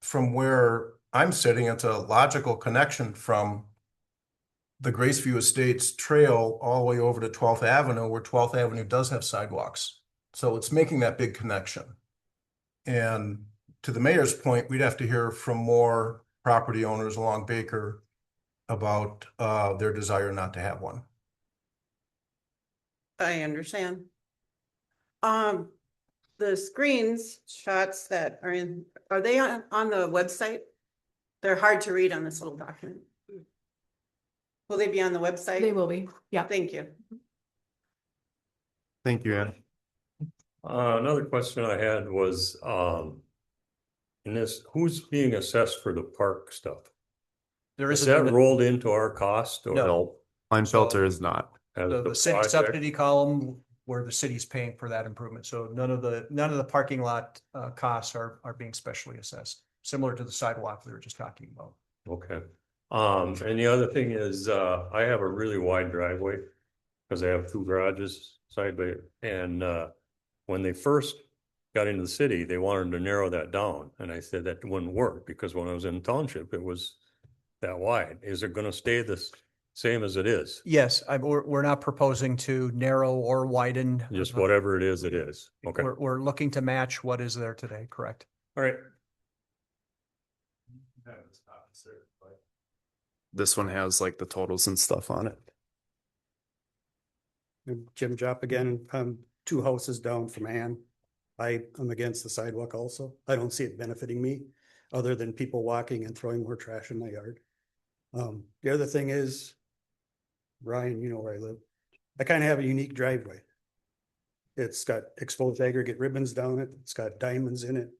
from where I'm sitting, it's a logical connection from the Graceview Estates Trail all the way over to 12th Avenue, where 12th Avenue does have sidewalks. So it's making that big connection. And to the mayor's point, we'd have to hear from more property owners along Baker about their desire not to have one. I understand. The screens shots that are they on the website? They're hard to read on this little document. Will they be on the website? They will be, yeah. Thank you. Thank you, Ann. Another question I had was, in this, who's being assessed for the park stuff? There Is isn't that a- rolled into our cost or? No. Kleinfelter is not. As the city project? subsidy column where the city's paying for that improvement. So none of the parking lot costs are being specially assessed, similar to the sidewalk we were just talking about. Okay. And the other thing is, I have a really wide driveway because I have 2 garages side by, and when they first got into the city, they wanted to narrow that down. And I said that wouldn't work because when I was in township, it was that wide. Is it going to stay the same as it is? Yes, we're not proposing to narrow or widen. Just whatever it is, it is. Okay. We're looking to match what is there today, correct? All right. This one has like the totals and stuff on it. Jim Jop again, 2 houses down from Ann. I am against the sidewalk also. I don't see it benefiting me, other than people walking and throwing more trash in my yard. The other thing is, Brian, you know where I live. I kind of have a unique driveway. It's got exposed aggregate ribbons down it. It's got diamonds in it.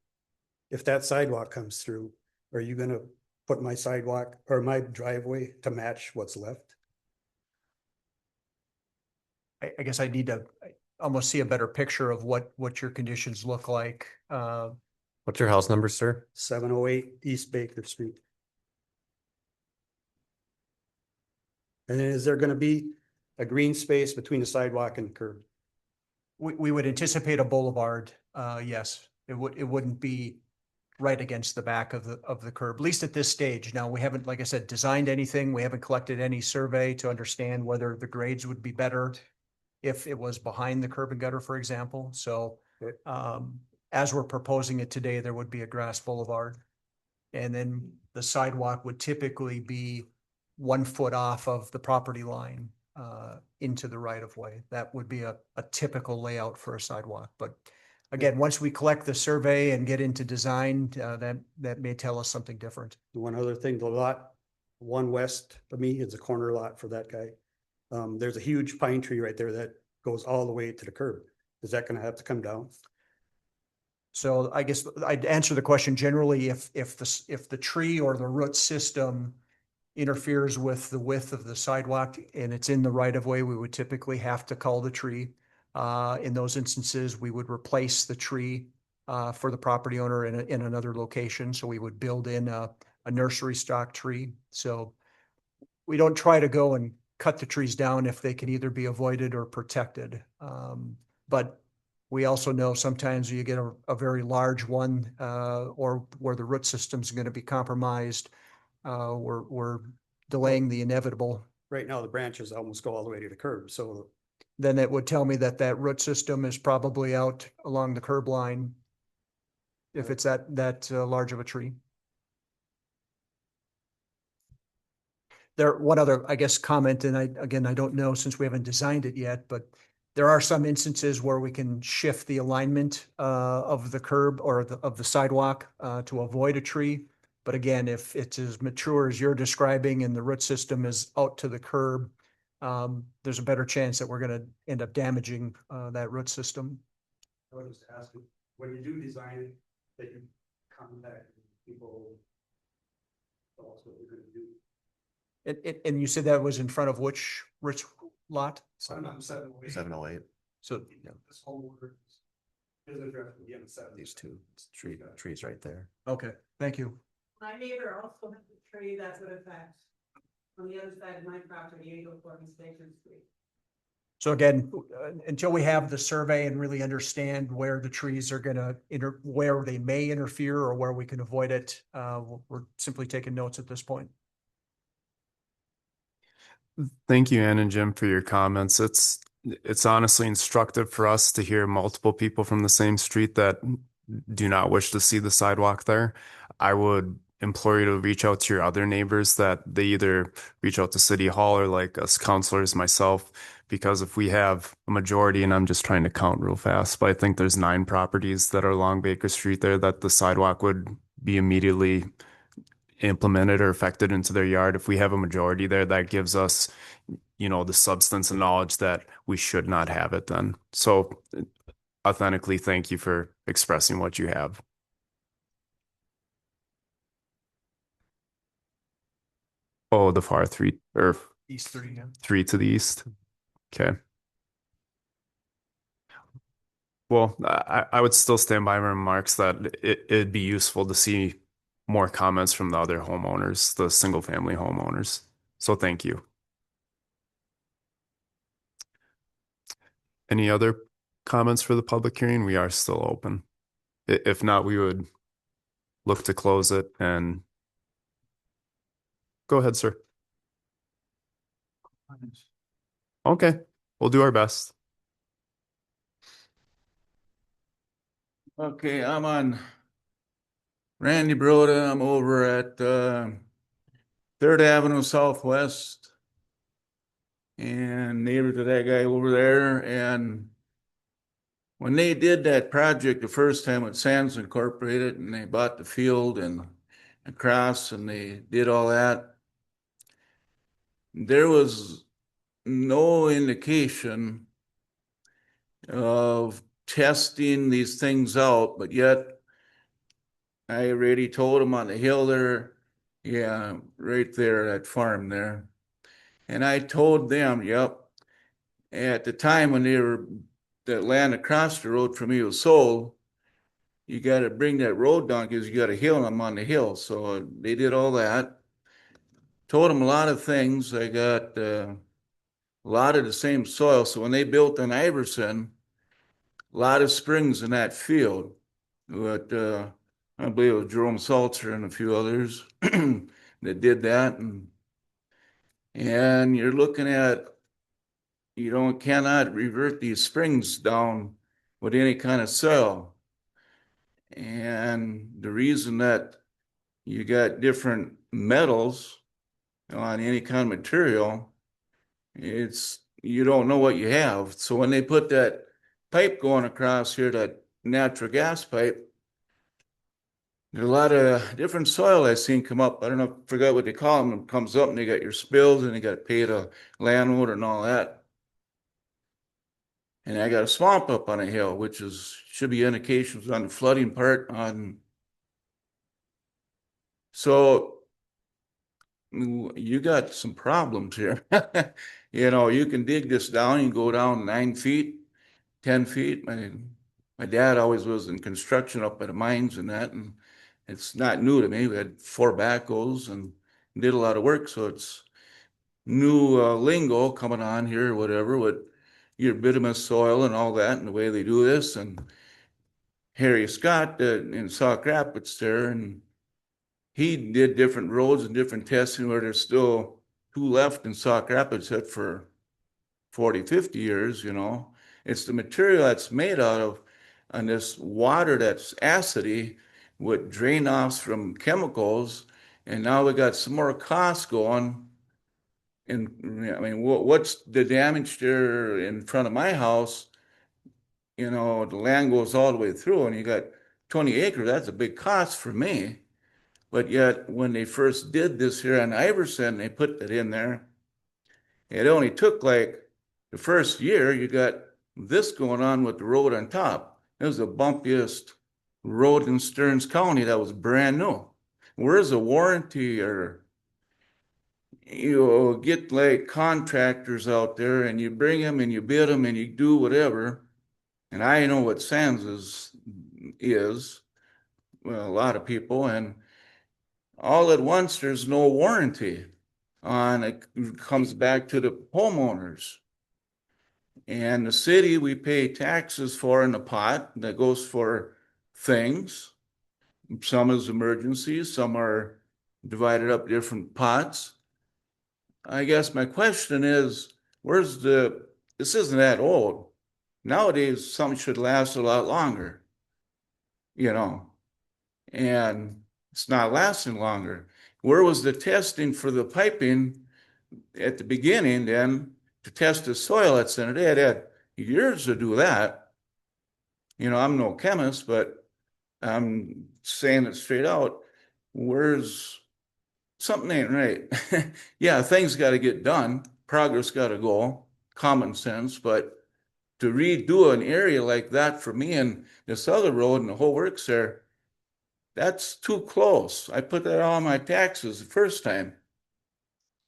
If that sidewalk comes through, are you gonna put my sidewalk or my driveway to match what's left? I guess I need to almost see a better picture of what your conditions look like. What's your house number, sir? 708 East Baker Street. And then is there gonna be a green space between the sidewalk and the curb? We would anticipate a boulevard, yes. It wouldn't be right against the back of the curb, at least at this stage. Now, we haven't, like I said, designed anything. We haven't collected any survey to understand whether the grades would be better if it was behind the curb and gutter, for example. So as we're proposing it today, there would be a grass boulevard. And then the sidewalk would typically be 1 foot off of the property line into the right of way. That would be a typical layout for a sidewalk. But again, once we collect the survey and get into design, that may tell us something different. One other thing, the lot one west of me is a corner lot for that guy. There's a huge pine tree right there that goes all the way to the curb. Is that gonna have to come down? So I guess I'd answer the question generally, if the tree or the root system interferes with the width of the sidewalk and it's in the right of way, we would typically have to cull the tree. In those instances, we would replace the tree for the property owner in another location. So we would build in a nursery stock tree. So we don't try to go and cut the trees down if they can either be avoided or protected. But we also know sometimes you get a very large one, or where the root system's going to be compromised. We're delaying the inevitable. Right now, the branches almost go all the way to the curb, so Then it would tell me that that root system is probably out along the curb line if it's that large of a tree. There, one other, I guess, comment, and I don't know since we haven't designed it yet, but there are some instances where we can shift the alignment of the curb or of the sidewalk to avoid a tree. But again, if it's as mature as you're describing and the root system is out to the curb, there's a better chance that we're going to end up damaging that root system. I was just asking, when you do design it, that you contact people. That's what we're gonna do. And you said that was in front of which lot? I'm not 708. 708. So This whole word is addressed again, 7. These two trees right there. okay, thank you. My neighbor also has a tree that would affect on the other side of my property, 804 Station Street. So again, until we have the survey and really understand where the trees are gonna where they may interfere or where we can avoid it, we're simply taking notes at this point. Thank you, Ann and Jim, for your comments. It's honestly instructive for us to hear multiple people from the same street that do not wish to see the sidewalk there. I would implore you to reach out to your other neighbors, that they either reach out to City Hall or like us counselors, myself, because if we have a majority, and I'm just trying to count real fast, but I think there's 9 properties that are along Baker Street there that the sidewalk would be immediately implemented or affected into their yard. If we have a majority there, that gives us, the substance and knowledge that we should not have it then. So authentically, thank you for expressing what you have. Oh, the far 3 or East 3, yeah. 3 to the east. Okay. Well, I would still stand by my remarks that it'd be useful to see more comments from the other homeowners, the single family homeowners. So thank you. Any other comments for the public hearing? We are still open. If not, we would look to close it and go ahead, sir. Okay, we'll do our best. Okay, I'm on Randy Broda. I'm over at 3rd Avenue Southwest and neighbor to that guy over there. And when they did that project the first time with Sands Incorporated and they bought the field and across and they did all that, there was no indication of testing these things out, but yet I already told them on the hill there, yeah, right there, that farm there. And I told them, yep, at the time when that land across the road from me was sold, you got to bring that road down because you got a hill and I'm on the hill. So they did all that. Told them a lot of things. I got a lot of the same soil. So when they built on Iverson, a lot of springs in that field. But I believe it was Jerome Salter and a few others that did that. And you're looking at, cannot revert these springs down with any kind of soil. And the reason that you got different metals on any kind of material, you don't know what you have. So when they put that pipe going across here, that natural gas pipe, There's a lot of different soil I've seen come up. I don't know, forgot what they call them. It comes up and they got your spills and they got to pay the landowner and all that. And I got a swamp up on a hill, which should be indications on the flooding part on. So you got some problems here. You know, you can dig this down, you go down 9 feet, 10 feet. My dad always was in construction up at the mines and that, and it's not new to me. We had 4 backhoes and did a lot of work, so it's new lingo coming on here or whatever with your bituminous soil and all that and the way they do this. And Harry Scott in Sauk Rapids there, and he did different roads and different testing where there's still 2 left in Sauk Rapids had for 40, 50 years, you know. It's the material that's made out of, and this water that's acidy with drain offs from chemicals. And now we got some more costs going. And I mean, what's the damage there in front of my house? You know, the land goes all the way through and you got 20 acres. That's a big cost for me. But yet, when they first did this here on Iverson, they put that in there. It only took like the first year, you got this going on with the road on top. It was the bumpiest road in Stearns County that was brand new. Where's the warranty? Or you get like contractors out there and you bring them and you bid them and you do whatever. And I know what Sands is, well, a lot of people, and all at once, there's no warranty on it. Comes back to the homeowners. And the city, we pay taxes for in the pot that goes for things. Some is emergencies, some are divided up different pots. I guess my question is, this isn't that old. Nowadays, something should last a lot longer, you know, and it's not lasting longer. Where was the testing for the piping at the beginning then to test the soil that's in it? They had years to do that. You know, I'm no chemist, but I'm saying it straight out. Where's something ain't right? Yeah, things got to get done. Progress got to go. Common sense, but to redo an area like that for me and this other road and the whole works there, that's too close. I put that on my taxes the first time.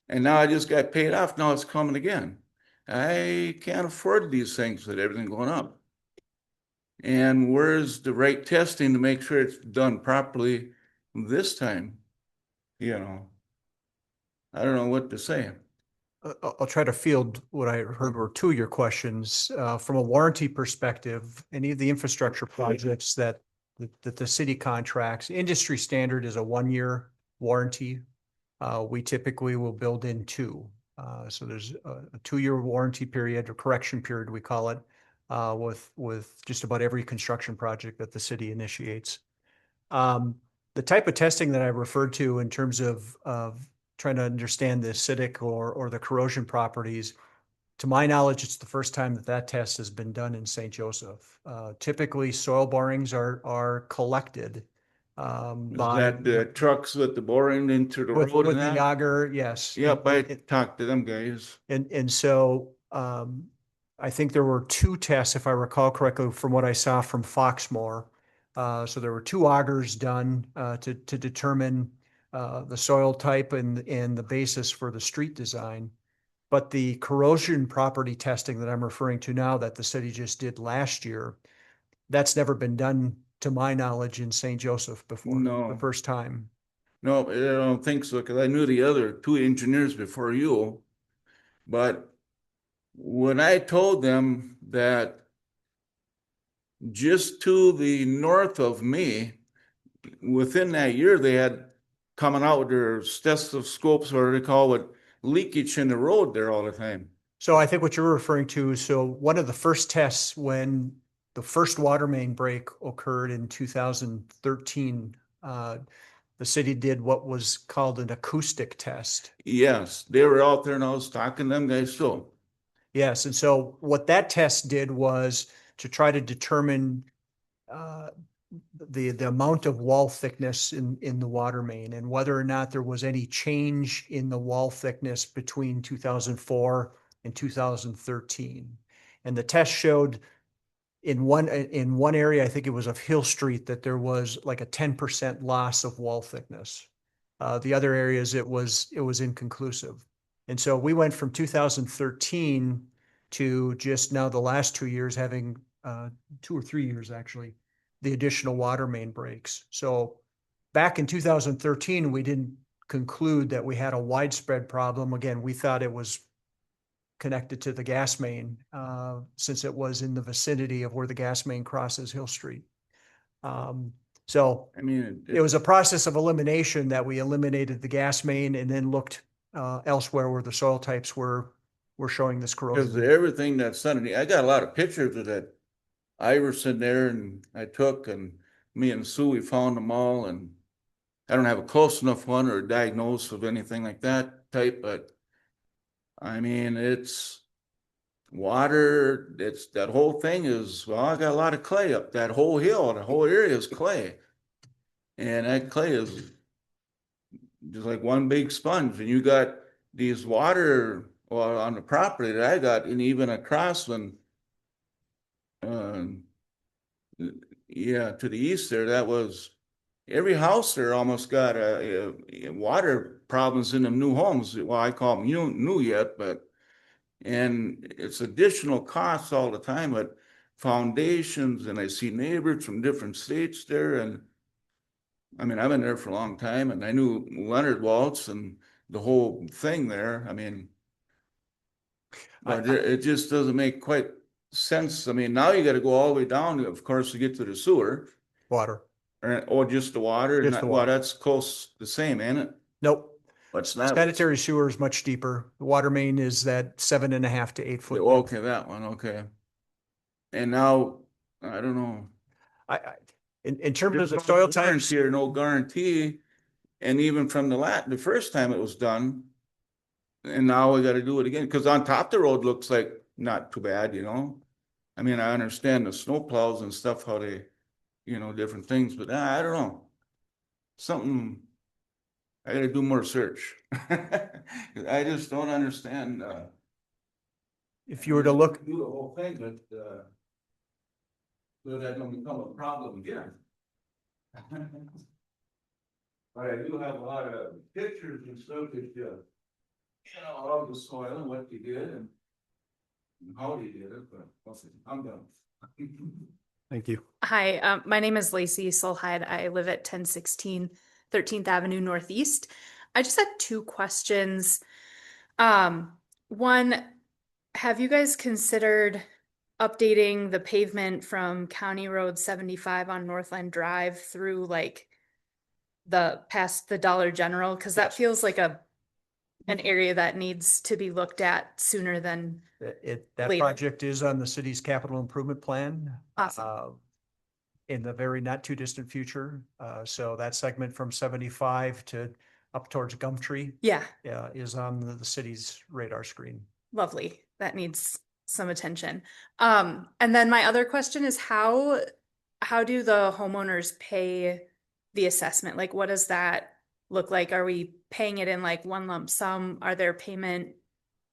And now I just got paid off. Now it's coming again. I can't afford these things with everything going up. And where's the right testing to make sure it's done properly this time? You know, I don't know what to say. I'll try to field what I heard were 2 of your questions. From a warranty perspective, any of the infrastructure projects that the city contracts, industry standard is a 1-year warranty. We typically will build in 2. So there's a 2-year warranty period or correction period, we call it, with just about every construction project that the city initiates. The type of testing that I referred to in terms of trying to understand the acidic or the corrosion properties, to my knowledge, it's the first time that test has been done in St. Joseph. Typically, soil borings are collected Is by that the trucks with the boring into the road with and the that? auger, yes. Yep, I talked to them guys. And so I think there were 2 tests, if I recall correctly, from what I saw from Foxmore. So there were 2 augers done to determine the soil type and the basis for the street design. But the corrosion property testing that I'm referring to now that the city just did last year, that's never been done to my knowledge in St. Joseph before. No. The first time. No, I don't think so, because I knew the other 2 engineers before you. But when I told them that just to the north of me, within that year, they had coming out with their stethoscopes, or they call it leakage in the road there all the time. So I think what you're referring to, so one of the first tests when the first water main break occurred in 2013, the city did what was called an acoustic test. Yes, they were out there and I was talking to them guys too. Yes, and so what that test did was to try to determine the amount of wall thickness in the water main and whether or not there was any change in the wall thickness between 2004 and 2013. And the test showed in one area, I think it was of Hill Street, that there was like a 10% loss of wall thickness. The other areas, it was inconclusive. And so we went from 2013 to just now the last 2 years having 2 or 3 years actually, the additional water main breaks. So back in 2013, we didn't conclude that we had a widespread problem. Again, we thought it was connected to the gas main, since it was in the vicinity of where the gas main crosses Hill Street. So I mean, it was a process of elimination that we eliminated the gas main and then looked elsewhere where the soil types were showing this because corrosion. everything that's underneath, I got a lot of pictures of that Iverson there and I took, and me and Sue, we found them all, and I don't have a close enough one or a diagnosis of anything like that type, but I mean, it's water, it's that whole thing is, well, I got a lot of clay up that whole hill, the whole area is clay. And that clay is just like one big sponge, and you got these water on the property that I got, and even across when yeah, to the east there, that was every house there almost got a water problems in them new homes. Well, I call them new yet, but and it's additional costs all the time, but foundations, and I see neighbors from different states there, and I mean, I've been there for a long time, and I knew Leonard Waltz and the whole thing there. I mean, but it just doesn't make quite sense. I mean, now you got to go all the way down, of course, to get to the sewer. Water. Or just the water. Just the Well, water. that's close, the same, ain't it? Nope. What's that? Sanitary sewer is much deeper. The water main is that 7.5 to 8 foot. Okay, that one, okay. And now, I don't know. In terms of There's the no soil guarantee types, or no guarantee, and even from the first time it was done, and now we got to do it again, because on top the road looks like not too bad, you know. I mean, I understand the snow plows and stuff, how they, you know, different things, but I don't know. Something, I got to do more research. I just don't understand. if you were to look, Do the whole thing, but so that don't become a problem again. But I do have a lot of pictures and stuff that, you know, of the soil and what you did and how you did it, but I'm done. Thank you. Hi, my name is Lacey Solheid. I live at 1016 13th Avenue Northeast. I just had 2 questions. One, have you guys considered updating the pavement from County Road 75 on Northland Drive through like past the Dollar General? Because that feels like an area that needs to be looked at sooner than that later. project is on the city's capital improvement plan. Awesome. In the very not too distant future. So that segment from 75 to up towards Gumtree. Yeah. Is on the city's radar screen. Lovely. That needs some attention. And then my other question is how do the homeowners pay the assessment? Like, what does that look like? Are we paying it in like one lump sum? Are there payment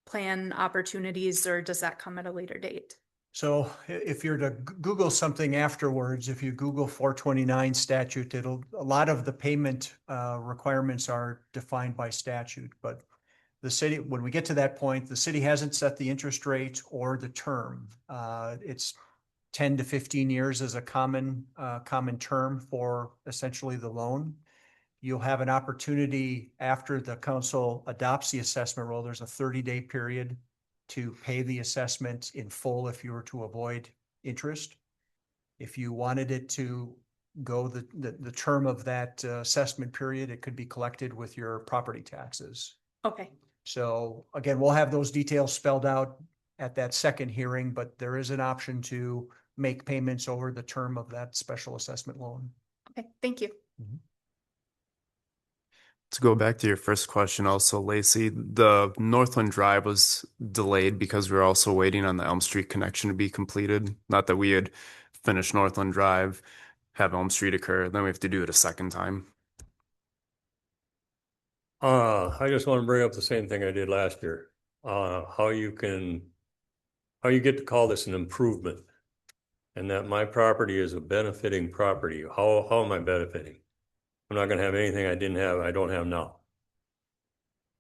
plan opportunities, or does that come at a later date? So if you're to Google something afterwards, if you Google 429 statute, a lot of the payment requirements are defined by statute, but the city, when we get to that point, the city hasn't set the interest rate or the term. It's 10 to 15 years as a common term for essentially the loan. You'll have an opportunity after the council adopts the assessment roll. There's a 30-day period to pay the assessment in full if you were to avoid interest. If you wanted it to go the term of that assessment period, it could be collected with your property taxes. Okay. So again, we'll have those details spelled out at that second hearing, but there is an option to make payments over the term of that special assessment loan. Okay. Thank you. To go back to your first question also, Lacey, the Northland Drive was delayed because we were also waiting on the Elm Street connection to be completed. Not that we had finished Northland Drive. have Elm Street occur, then we have to do it a second time. I just want to bring up the same thing I did last year. How you get to call this an improvement and that my property is a benefiting property. How am I benefiting? I'm not going to have anything I don't have now.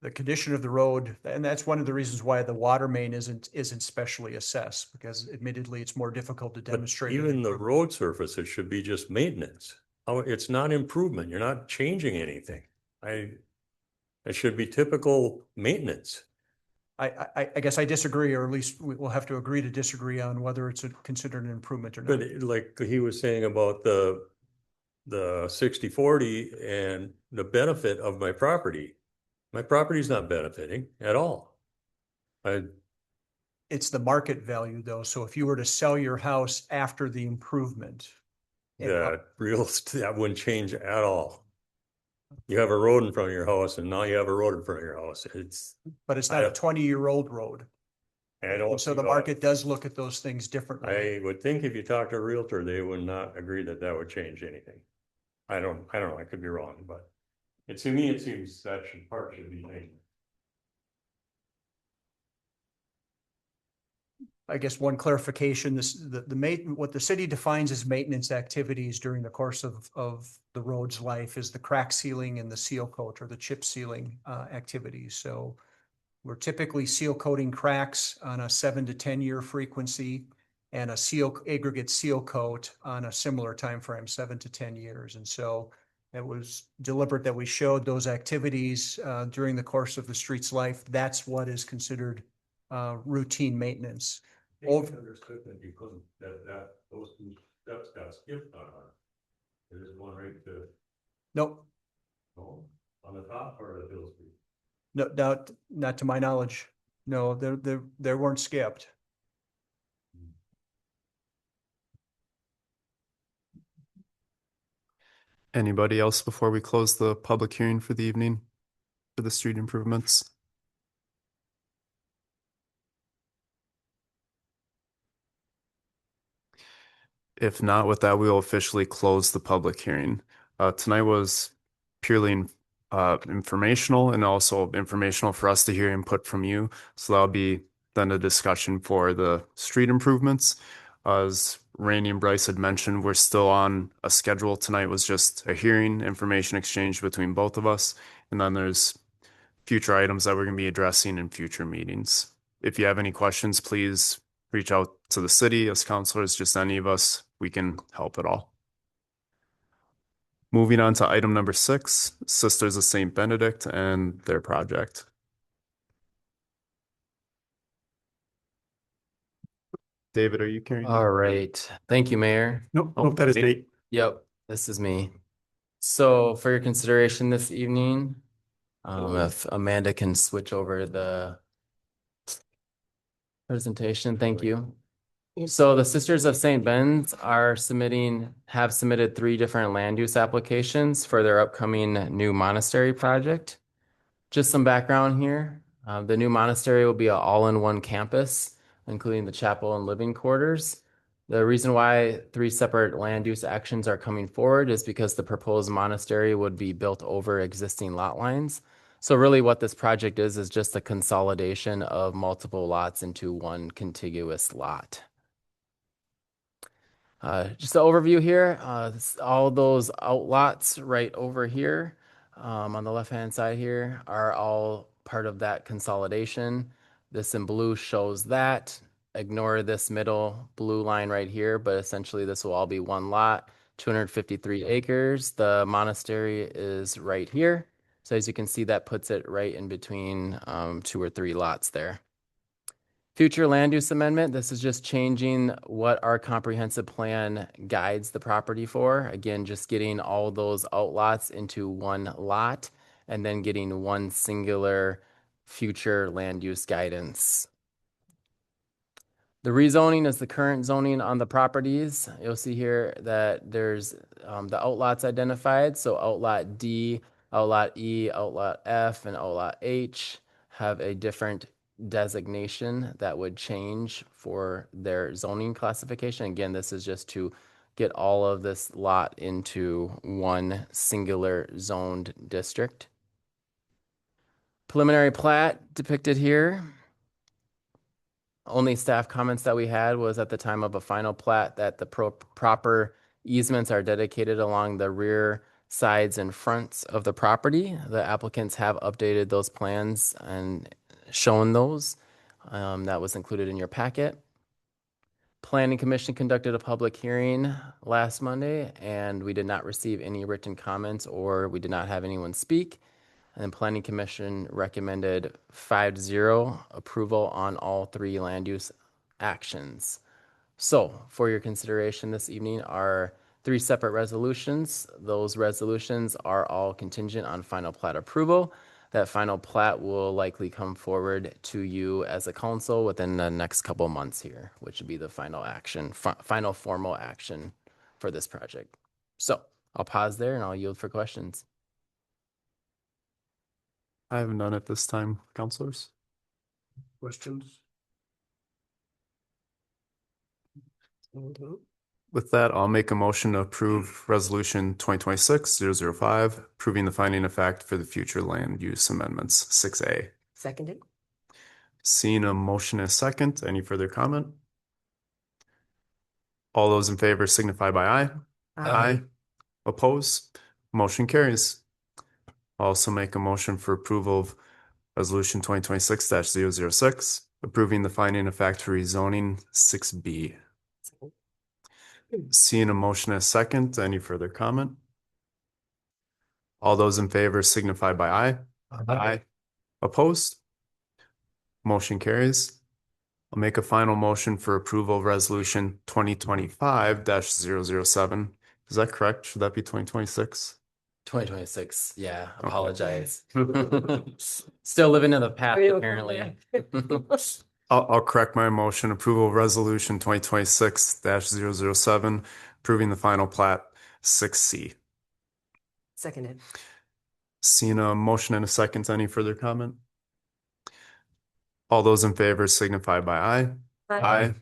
The condition of the road, and that's one of the reasons why the water main isn't specially assessed, because admittedly, it's more difficult to But demonstrate. an even the improvement. road surface, it should be just maintenance. It's not improvement. You're not changing anything. It should be typical maintenance. I guess I disagree, or at least we'll have to agree to disagree on whether it's considered an improvement or not. But like he was saying about the 60/40 and the benefit of my property is not benefiting at all. It's the market value though. So if you were to sell your house after the improvement. That wouldn't change at all. You have a road in front of your house and now you have a road in front of your house. But it's not a 20-year-old road. I don't. So the market does look at those things differently. I would think if you talk to a realtor, they would not agree that would change anything. I don't know, I could be wrong, but to me, it seems that part should be made. I guess one clarification, what the city defines as maintenance activities during the course of the road's life is the crack sealing and the seal coat or the chip sealing activities. So we're typically seal coating cracks on a 7 to 10 year frequency and a aggregate seal coat on a similar time frame, 7 to 10 years. And so it was deliberate that we showed those activities during the course of the street's life. That's what is considered routine maintenance. Understood that you couldn't, those two steps got skipped on. There's one right to. Nope. No, on the top or the Hill Street? No, not to my knowledge. No, they weren't skipped. Anybody else before we close the public hearing for the evening for the street improvements? If not, with that, we will officially close the public hearing. Tonight was purely informational and also informational for us to hear input from you. So that'll be then a discussion for the street improvements. As Randy and Bryce had mentioned, we're still on a schedule. Tonight was just a hearing, information exchange between both of us. And then there's future items that we're going to be addressing in future meetings. If you have any questions, please reach out to the city as counselors, just any of us, we can help at all. Moving on to item number 6, Sisters of St. Benedict and their project. David, are you carrying? All right. Thank you, Mayor. Nope, that is Nate. Yep, this is me. So for your consideration this evening, if Amanda can switch over the presentation, thank you. So the Sisters of St. Ben's have submitted 3 different land use applications for their upcoming new monastery project. Just some background here. The new monastery will be an all-in-one campus, including the chapel and living quarters. The reason why 3 separate land use actions are coming forward is because the proposed monastery would be built over existing lot lines. So really what this project is just a consolidation of multiple lots into one contiguous lot. Just an overview here, all those outlots right over here on the left-hand side here are all part of that consolidation. This in blue shows that. Ignore this middle blue line right here, but essentially this will all be one lot, 253 acres. The monastery is right here. So as you can see, that puts it right in between 2 or 3 lots there. Future land use amendment, this is just changing what our comprehensive plan guides the property for. Again, just getting all those outlots into one lot and then getting one singular future land use guidance. The rezoning is the current zoning on the properties. You'll see here that there's the outlots identified. So outlot D, outlot E, outlot F, and outlot H have a different designation that would change for their zoning classification. Again, this is just to get all of this lot into one singular zoned district. Preliminary plat depicted here. Only staff comments that we had was at the time of a final plat that the proper easements are dedicated along the rear sides and fronts of the property. The applicants have updated those plans and shown those. That was included in your packet. Planning Commission conducted a public hearing last Monday, and we did not receive any written comments, or we did not have anyone speak. And Planning Commission recommended 5-0 approval on all 3 land use actions. So for your consideration this evening are 3 separate resolutions. Those resolutions are all contingent on final plat approval. That final plat will likely come forward to you as a council within the next couple months here, which would be the final action, final formal action for this project. So I'll pause there and I'll yield for questions. I have none at this time, councilors. Questions? With that, I'll make a motion to approve resolution 2026-005, approving the finding of fact for the future land use amendments, 6A. Seconded. Seeing a motion and a second, any further comment? All those in favor signify by aye. Aye. Oppose? Motion carries. I'll also make a motion for approval of resolution 2026-006, approving the finding of fact for rezoning 6B. Seeing a motion and a second, any further comment? All those in favor signify by aye. Aye. Opposed? Motion carries. I'll make a final motion for approval of resolution 2025-007. Is that correct? Should that be 2026? 2026, yeah, apologize. Still living in the past, apparently. I'll correct my motion. Approval of resolution 2026-007, approving the final plat 6C. Seconded. Seeing a motion and a second, any further comment? All those in favor signify by aye. Aye.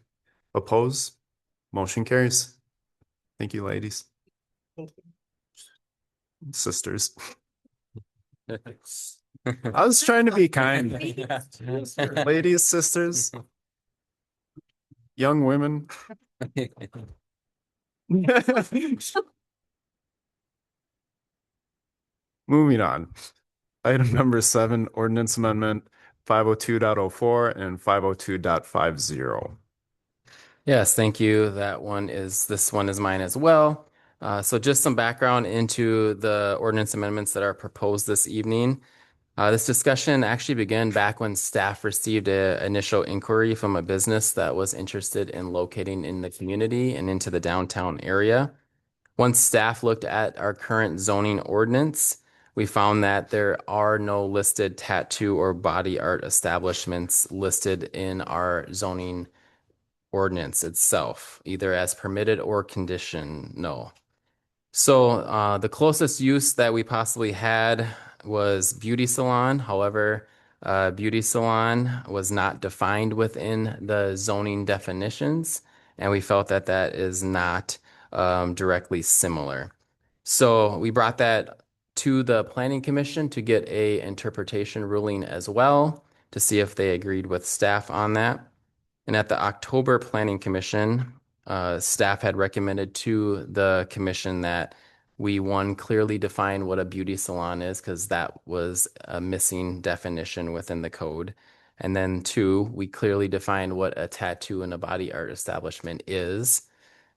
Oppose? Motion carries. Thank you, ladies. Thank you. Sisters. I was trying to be kind. Ladies, sisters, young women. Moving on. Item number 7, ordinance amendment 502.04 and 502.50. Yes, thank you. This one is mine as well. So just some background into the ordinance amendments that are proposed this evening. This discussion actually began back when staff received an initial inquiry from a business that was interested in locating in the community and into the downtown area. Once staff looked at our current zoning ordinance, we found that there are no listed tattoo or body art establishments listed in our zoning ordinance itself, either as permitted or conditional. So the closest use that we possibly had was beauty salon. However, beauty salon was not defined within the zoning definitions, and we felt that that is not directly similar. So we brought that to the Planning Commission to get a interpretation ruling as well, to see if they agreed with staff on that. And at the October Planning Commission, staff had recommended to the commission that we, 1, clearly define what a beauty salon is, because that was a missing definition within the code. And then 2, we clearly define what a tattoo and a body art establishment is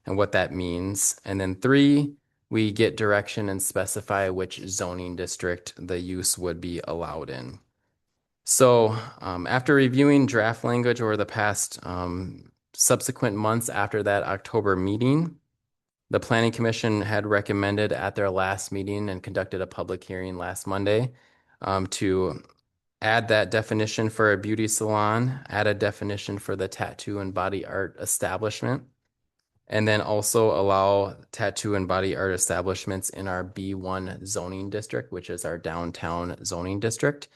and what that means. And then 3, we get direction and specify which zoning district the use would be allowed in. So after reviewing draft language over the past subsequent months after that October meeting, the Planning Commission had recommended at their last meeting and conducted a public hearing last Monday to add that definition for a beauty salon, add a definition for the tattoo and body art establishment, and then also allow tattoo and body art establishments in our B1 zoning district, which is our downtown zoning district.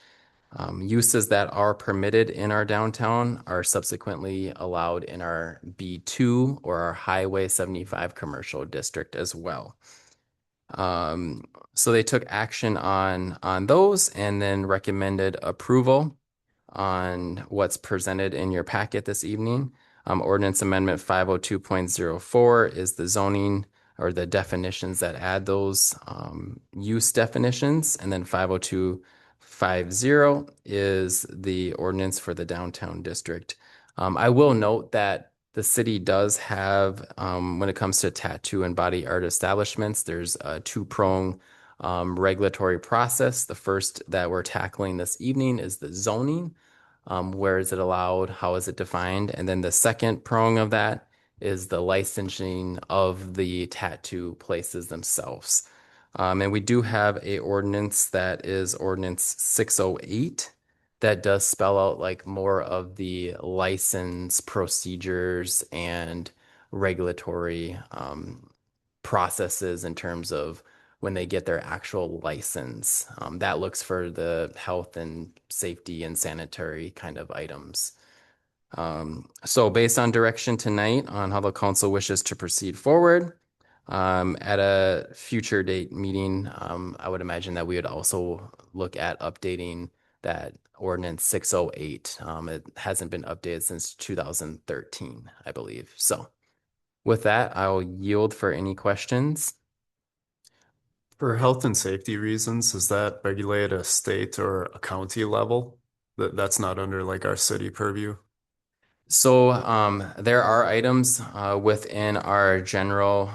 Uses that are permitted in our downtown are subsequently allowed in our B2 or our Highway 75 commercial district as well. So they took action on those and then recommended approval on what's presented in your packet this evening. Ordinance Amendment 502.04 is the zoning or the definitions that add those use definitions, and then 502.50 is the ordinance for the downtown district. I will note that the city does have, when it comes to tattoo and body art establishments, there's a two-prong regulatory process. The first that we're tackling this evening is the zoning. Where is it allowed? How is it defined? And then the second prong of that is the licensing of the tattoo places themselves. And we do have a ordinance that is ordinance 608 that does spell out like more of the license procedures and regulatory processes in terms of when they get their actual license. That looks for the health and safety and sanitary kind of items. So based on direction tonight on how the council wishes to proceed forward, at a future date meeting, I would imagine that we would also look at updating that ordinance 608. It hasn't been updated since 2013, I believe. So with that, I'll yield for any questions. For health and safety reasons, is that regulated at a state or a county level? That's not under like our city purview? So there are items within our general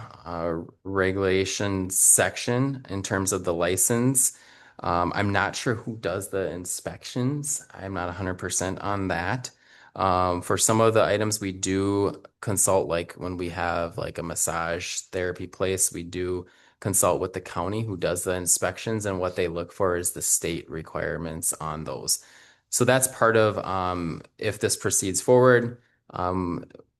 regulations section in terms of the license. I'm not sure who does the inspections. I'm not 100% on that. For some of the items we do consult, like when we have like a massage therapy place, we do consult with the county who does the inspections, and what they look for is the state requirements on those. So that's part of, if this proceeds forward,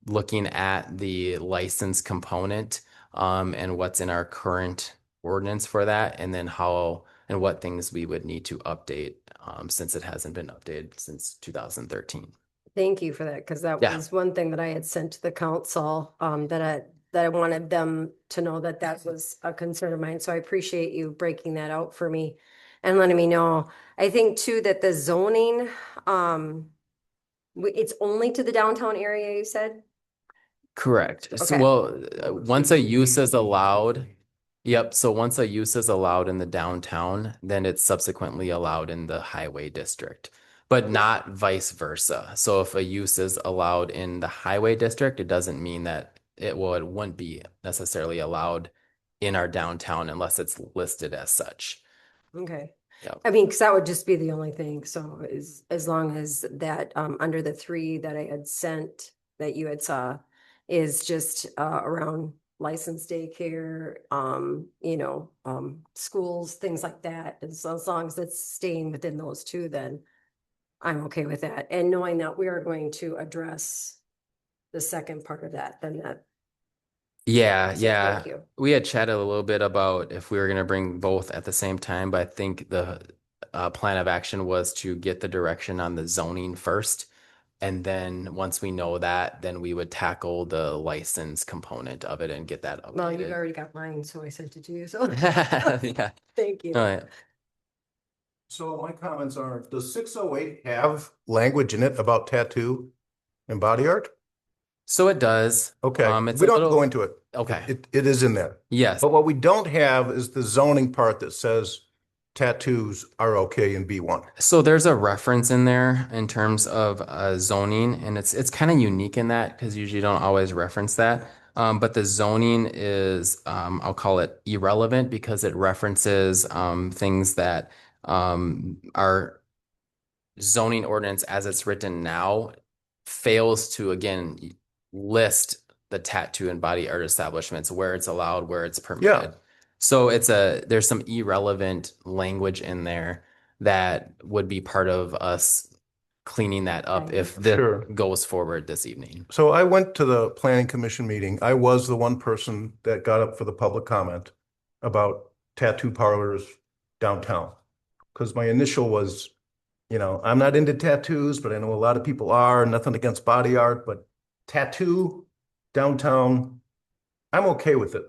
looking at the license component and what's in our current ordinance for that, and then how and what things we would need to update since it hasn't been updated since 2013. Thank you for that, because that Yeah. was one thing that I had sent to the council, that I wanted them to know that that was a concern of mine. So I appreciate you breaking that out for me and letting me know. I think too that the zoning, it's only to the downtown area, you said? Correct. So, Okay. well, once a use is allowed, yep. So once a use is allowed in the downtown, then it's subsequently allowed in the highway district, but not vice versa. So if a use is allowed in the highway district, it doesn't mean that it wouldn't be necessarily allowed in our downtown unless it's listed as such. Okay. Yep. I mean, because that would just be the only thing. So as long as that, under the 3 that I had sent that you had saw is just around licensed daycare, schools, things like that. And so as long as it's staying within those 2, then I'm okay with that. And knowing that we are going to address the second part of that, then that. Yeah, So yeah. thank you. We had chatted a little bit about if we were going to bring both at the same time, but I think the plan of action was to get the direction on the zoning first. And then once we know that, then we would tackle the license component of it and get that updated. Well, you've already got mine, so I sent it to you. So Yeah. thank you. All right. So my comments are, does 608 have language in it about tattoo and body art? So it does. Okay, It's we a don't have to little- go into it. Okay. It is in there. Yes. But what we don't have is the zoning part that says tattoos are okay in B1. So there's a reference in there in terms of zoning, and it's kind of unique in that because usually you don't always reference that. But the zoning is, I'll call it irrelevant because it references things that our zoning ordinance as it's written now fails to, again, list the tattoo and body art establishments, where it's allowed, where it's permitted. So there's some irrelevant language in there that would be part of us cleaning that up if this Sure. goes forward this evening. So I went to the planning commission meeting. I was the one person that got up for the public comment about tattoo parlors downtown. Because my initial was You know, I'm not into tattoos, but I know a lot of people are. Nothing against body art, but tattoo downtown, I'm okay with it.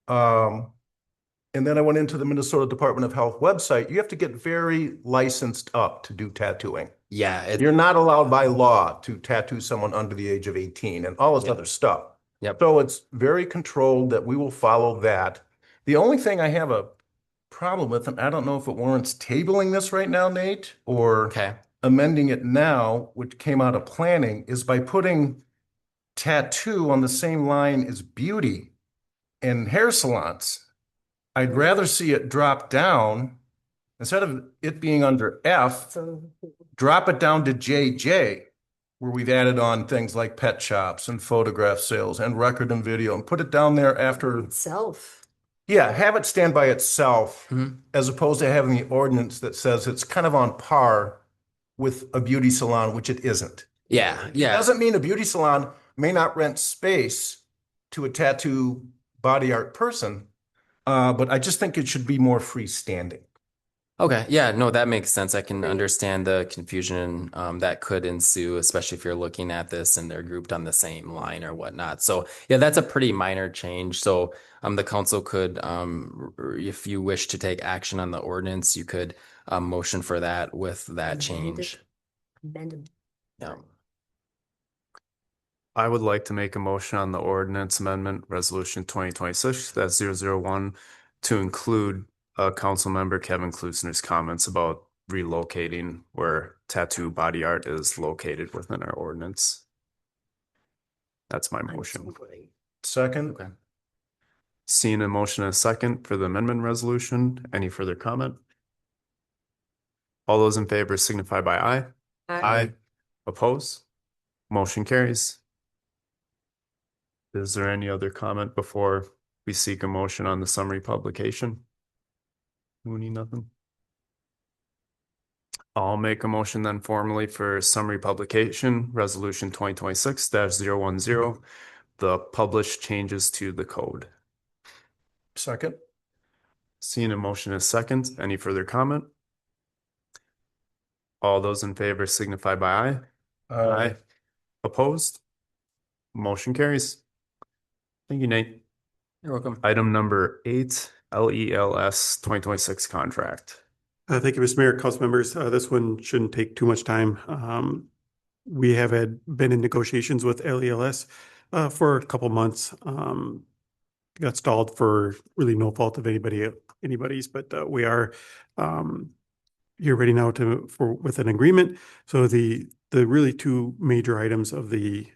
And then I went into the Minnesota Department of Health website. You have to get very licensed up to do tattooing. Yeah, You're not allowed by law to tattoo someone under the age of 18 and all this other stuff. Yep. So it's very controlled that we will follow that. The only thing I have a problem with, and I don't know if it warrants tabling this right now, Nate, or amending it now, which came out of planning, is by putting tattoo on the same line as beauty and hair salons. I'd rather see it drop down instead of it being under F, drop it down to JJ, where we've added on things like pet shops and photograph sales and record and video, and put it down there after itself. Yeah, have it stand by itself as opposed to having the ordinance that says it's kind of on par with a beauty salon, which it isn't. Yeah, It doesn't mean a beauty salon may not rent space to a tattoo body art person, but I just think it should be more freestanding. Okay, yeah, no, that makes sense. I can understand the confusion that could ensue, especially if you're looking at this and they're grouped on the same line or whatnot. So yeah, that's a pretty minor change. So the council could, if you wish to take action on the ordinance, you could motion for that with that change. Yeah. I would like to make a motion on the ordinance amendment resolution 2026-001 to include council member Kevin Klusner's comments about relocating where tattoo body art is located within our ordinance. That's my motion. Second. Okay. Seeing a motion and a second for the amendment resolution, any further comment? All those in favor signify by aye. Aye. Oppose? Motion carries. Is there any other comment before we seek a motion on the summary publication? Mooney, nothing? I'll make a motion then formally for summary publication, resolution 2026-010, the published changes to the code. Second. Seeing a motion is second, any further comment? All those in favor signify by aye. Aye. Opposed? Motion carries. Thank you, Nate. You're welcome. Item number 8, LELS 2026 contract. Thank you, Mr. Mayor, council members. This one shouldn't take too much time. We have been in negotiations with LELS for a couple months. Got stalled for really no fault of anybody's, but we are here ready now with an agreement. So the really two major items of the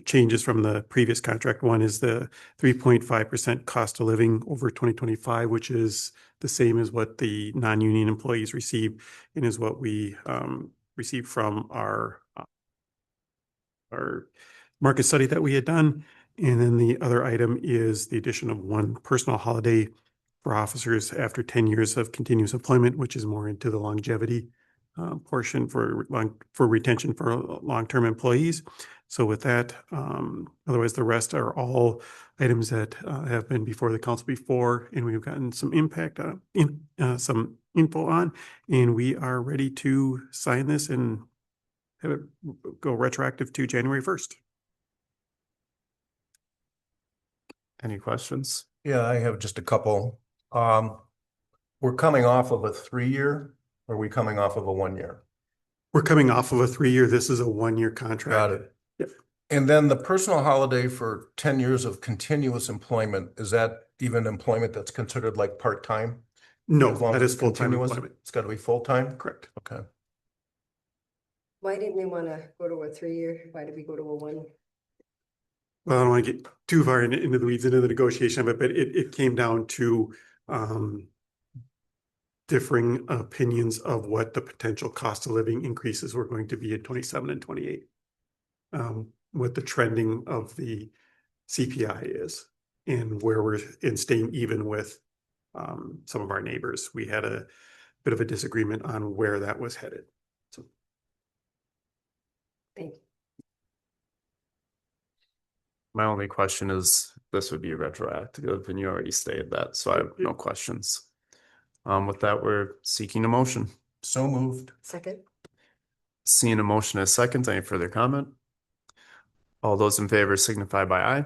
changes from the previous contract. One is the 3.5% cost of living over 2025, which is the same as what the non-union employees receive and is what we received from our market study that we had done. And then the other item is the addition of one personal holiday for officers after 10 years of continuous employment, which is more into the longevity portion for retention for long-term employees. So with that, otherwise the rest are all items that have been before the council before, and we've gotten some some info on, and we are ready to sign this and have it go retroactive to January 1st. Any questions? Yeah, I have just a couple. We're coming off of a 3-year, or are we coming off of a 1-year? We're coming off of a 3-year. This is a 1-year contract. Got it. Yep. And then the personal holiday for 10 years of continuous employment, is that even employment that's considered like part-time? No, As long that as is it's full-time continuous, employment. It's got to be full-time? Correct. Okay. Why didn't they want to go to a 3-year? Why did we go to a 1? Well, I don't want to get too far into the weeds into the negotiation of it, but it came down to differing opinions of what the potential cost of living increases were going to be in 27 and 28. What the trending of the CPI is and where we're in staying even with some of our neighbors. We had a bit of a disagreement on where that was headed. So. Thank you. My only question is, this would be retroactive, and you already stated that, so I have no questions. With that, we're seeking a motion. So moved. Second. Seeing a motion as second, any further comment? All those in favor signify by aye.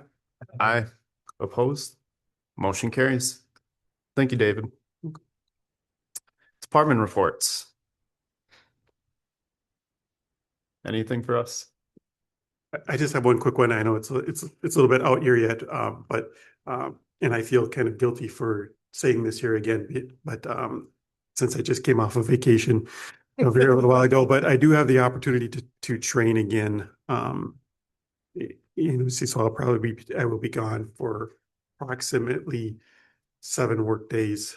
Aye. Opposed? Motion carries. Thank you, David. Department reports. Anything for us? I just have one quick one. I know it's a little bit out here yet, but and I feel kind of guilty for saying this here again, but since I just came off of vacation a little while ago, but I do have the opportunity to train again. So I will be gone for approximately 7 work days,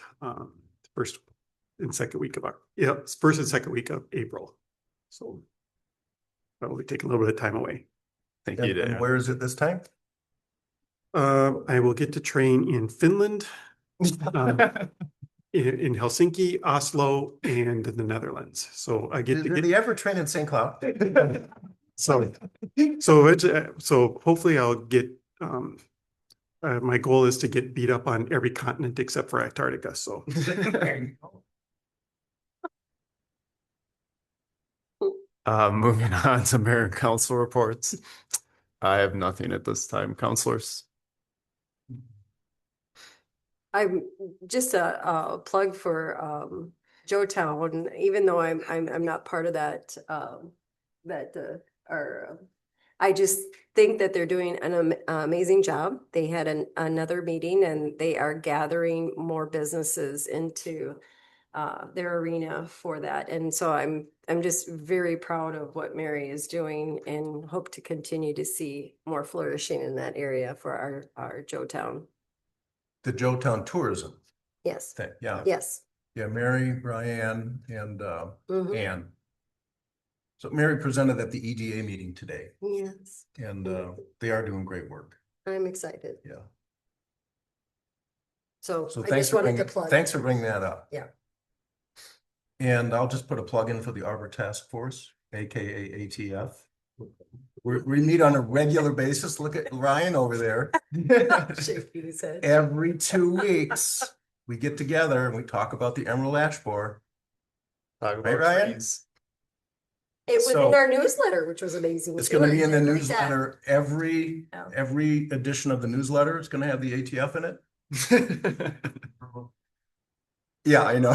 first and second week of April. So I will be taking a little bit of time away. Thank you, Dan. And where is it this time? I will get to train in Finland, in Helsinki, Oslo, and the Netherlands. So I get to Did get. they ever train in St. Cloud? So hopefully I'll get. My goal is to get beat up on every continent except for Antarctica. So. Moving on to mayor and council reports. I have nothing at this time. Councilors. I'm just a plug for Joetown, even though I'm not part of that, I just think that they're doing an amazing job. They had another meeting and they are gathering more businesses into their arena for that. And so I'm just very proud of what Mary is doing and hope to continue to see more flourishing in that area for our Joetown. The Joetown tourism Yes. thing, yeah. Yes. Yeah, Mary, Brian, and Mhm. Ann. So Mary presented at the EDA meeting today, Yes. and they are doing great work. I'm excited. Yeah. So So I thanks just for wanted to bringing, plug. thanks for bringing that up. Yeah. And I'll just put a plug in for the Arbor Task Force, AKA ATF. We meet on a regular basis. Look at Ryan over there. Shaking his head. Every 2 weeks, we get together and we talk about the Emerald Ash Borer. Talk Right, Ryan? It was So- in our newsletter, which was amazing. It's too. gonna be I in the did read that. newsletter, Yeah. every edition of the newsletter is gonna have the ATF in it. Yeah, I know.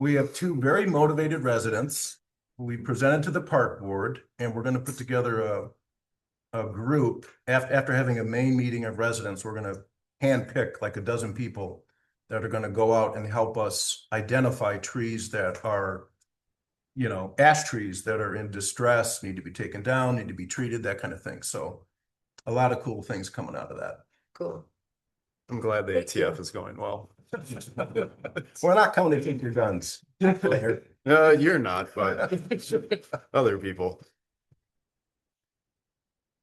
We have 2 very motivated residents. We presented to the park board and we're gonna put together a group. After having a main meeting of residents, we're gonna handpick like a dozen people that are gonna go out and help us identify trees that are, ash trees that are in distress, need to be taken down, need to be treated, that kind of thing. So a lot of cool things coming out of that. Cool. I'm glad the Thank you. ATF is going well. We're not coming to take your guns. You're not, but other people.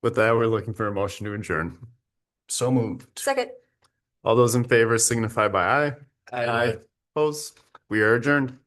With that, we're looking for a motion to adjourn. So moved. Second. All those in favor signify by aye. Aye. Opposed? We are adjourned.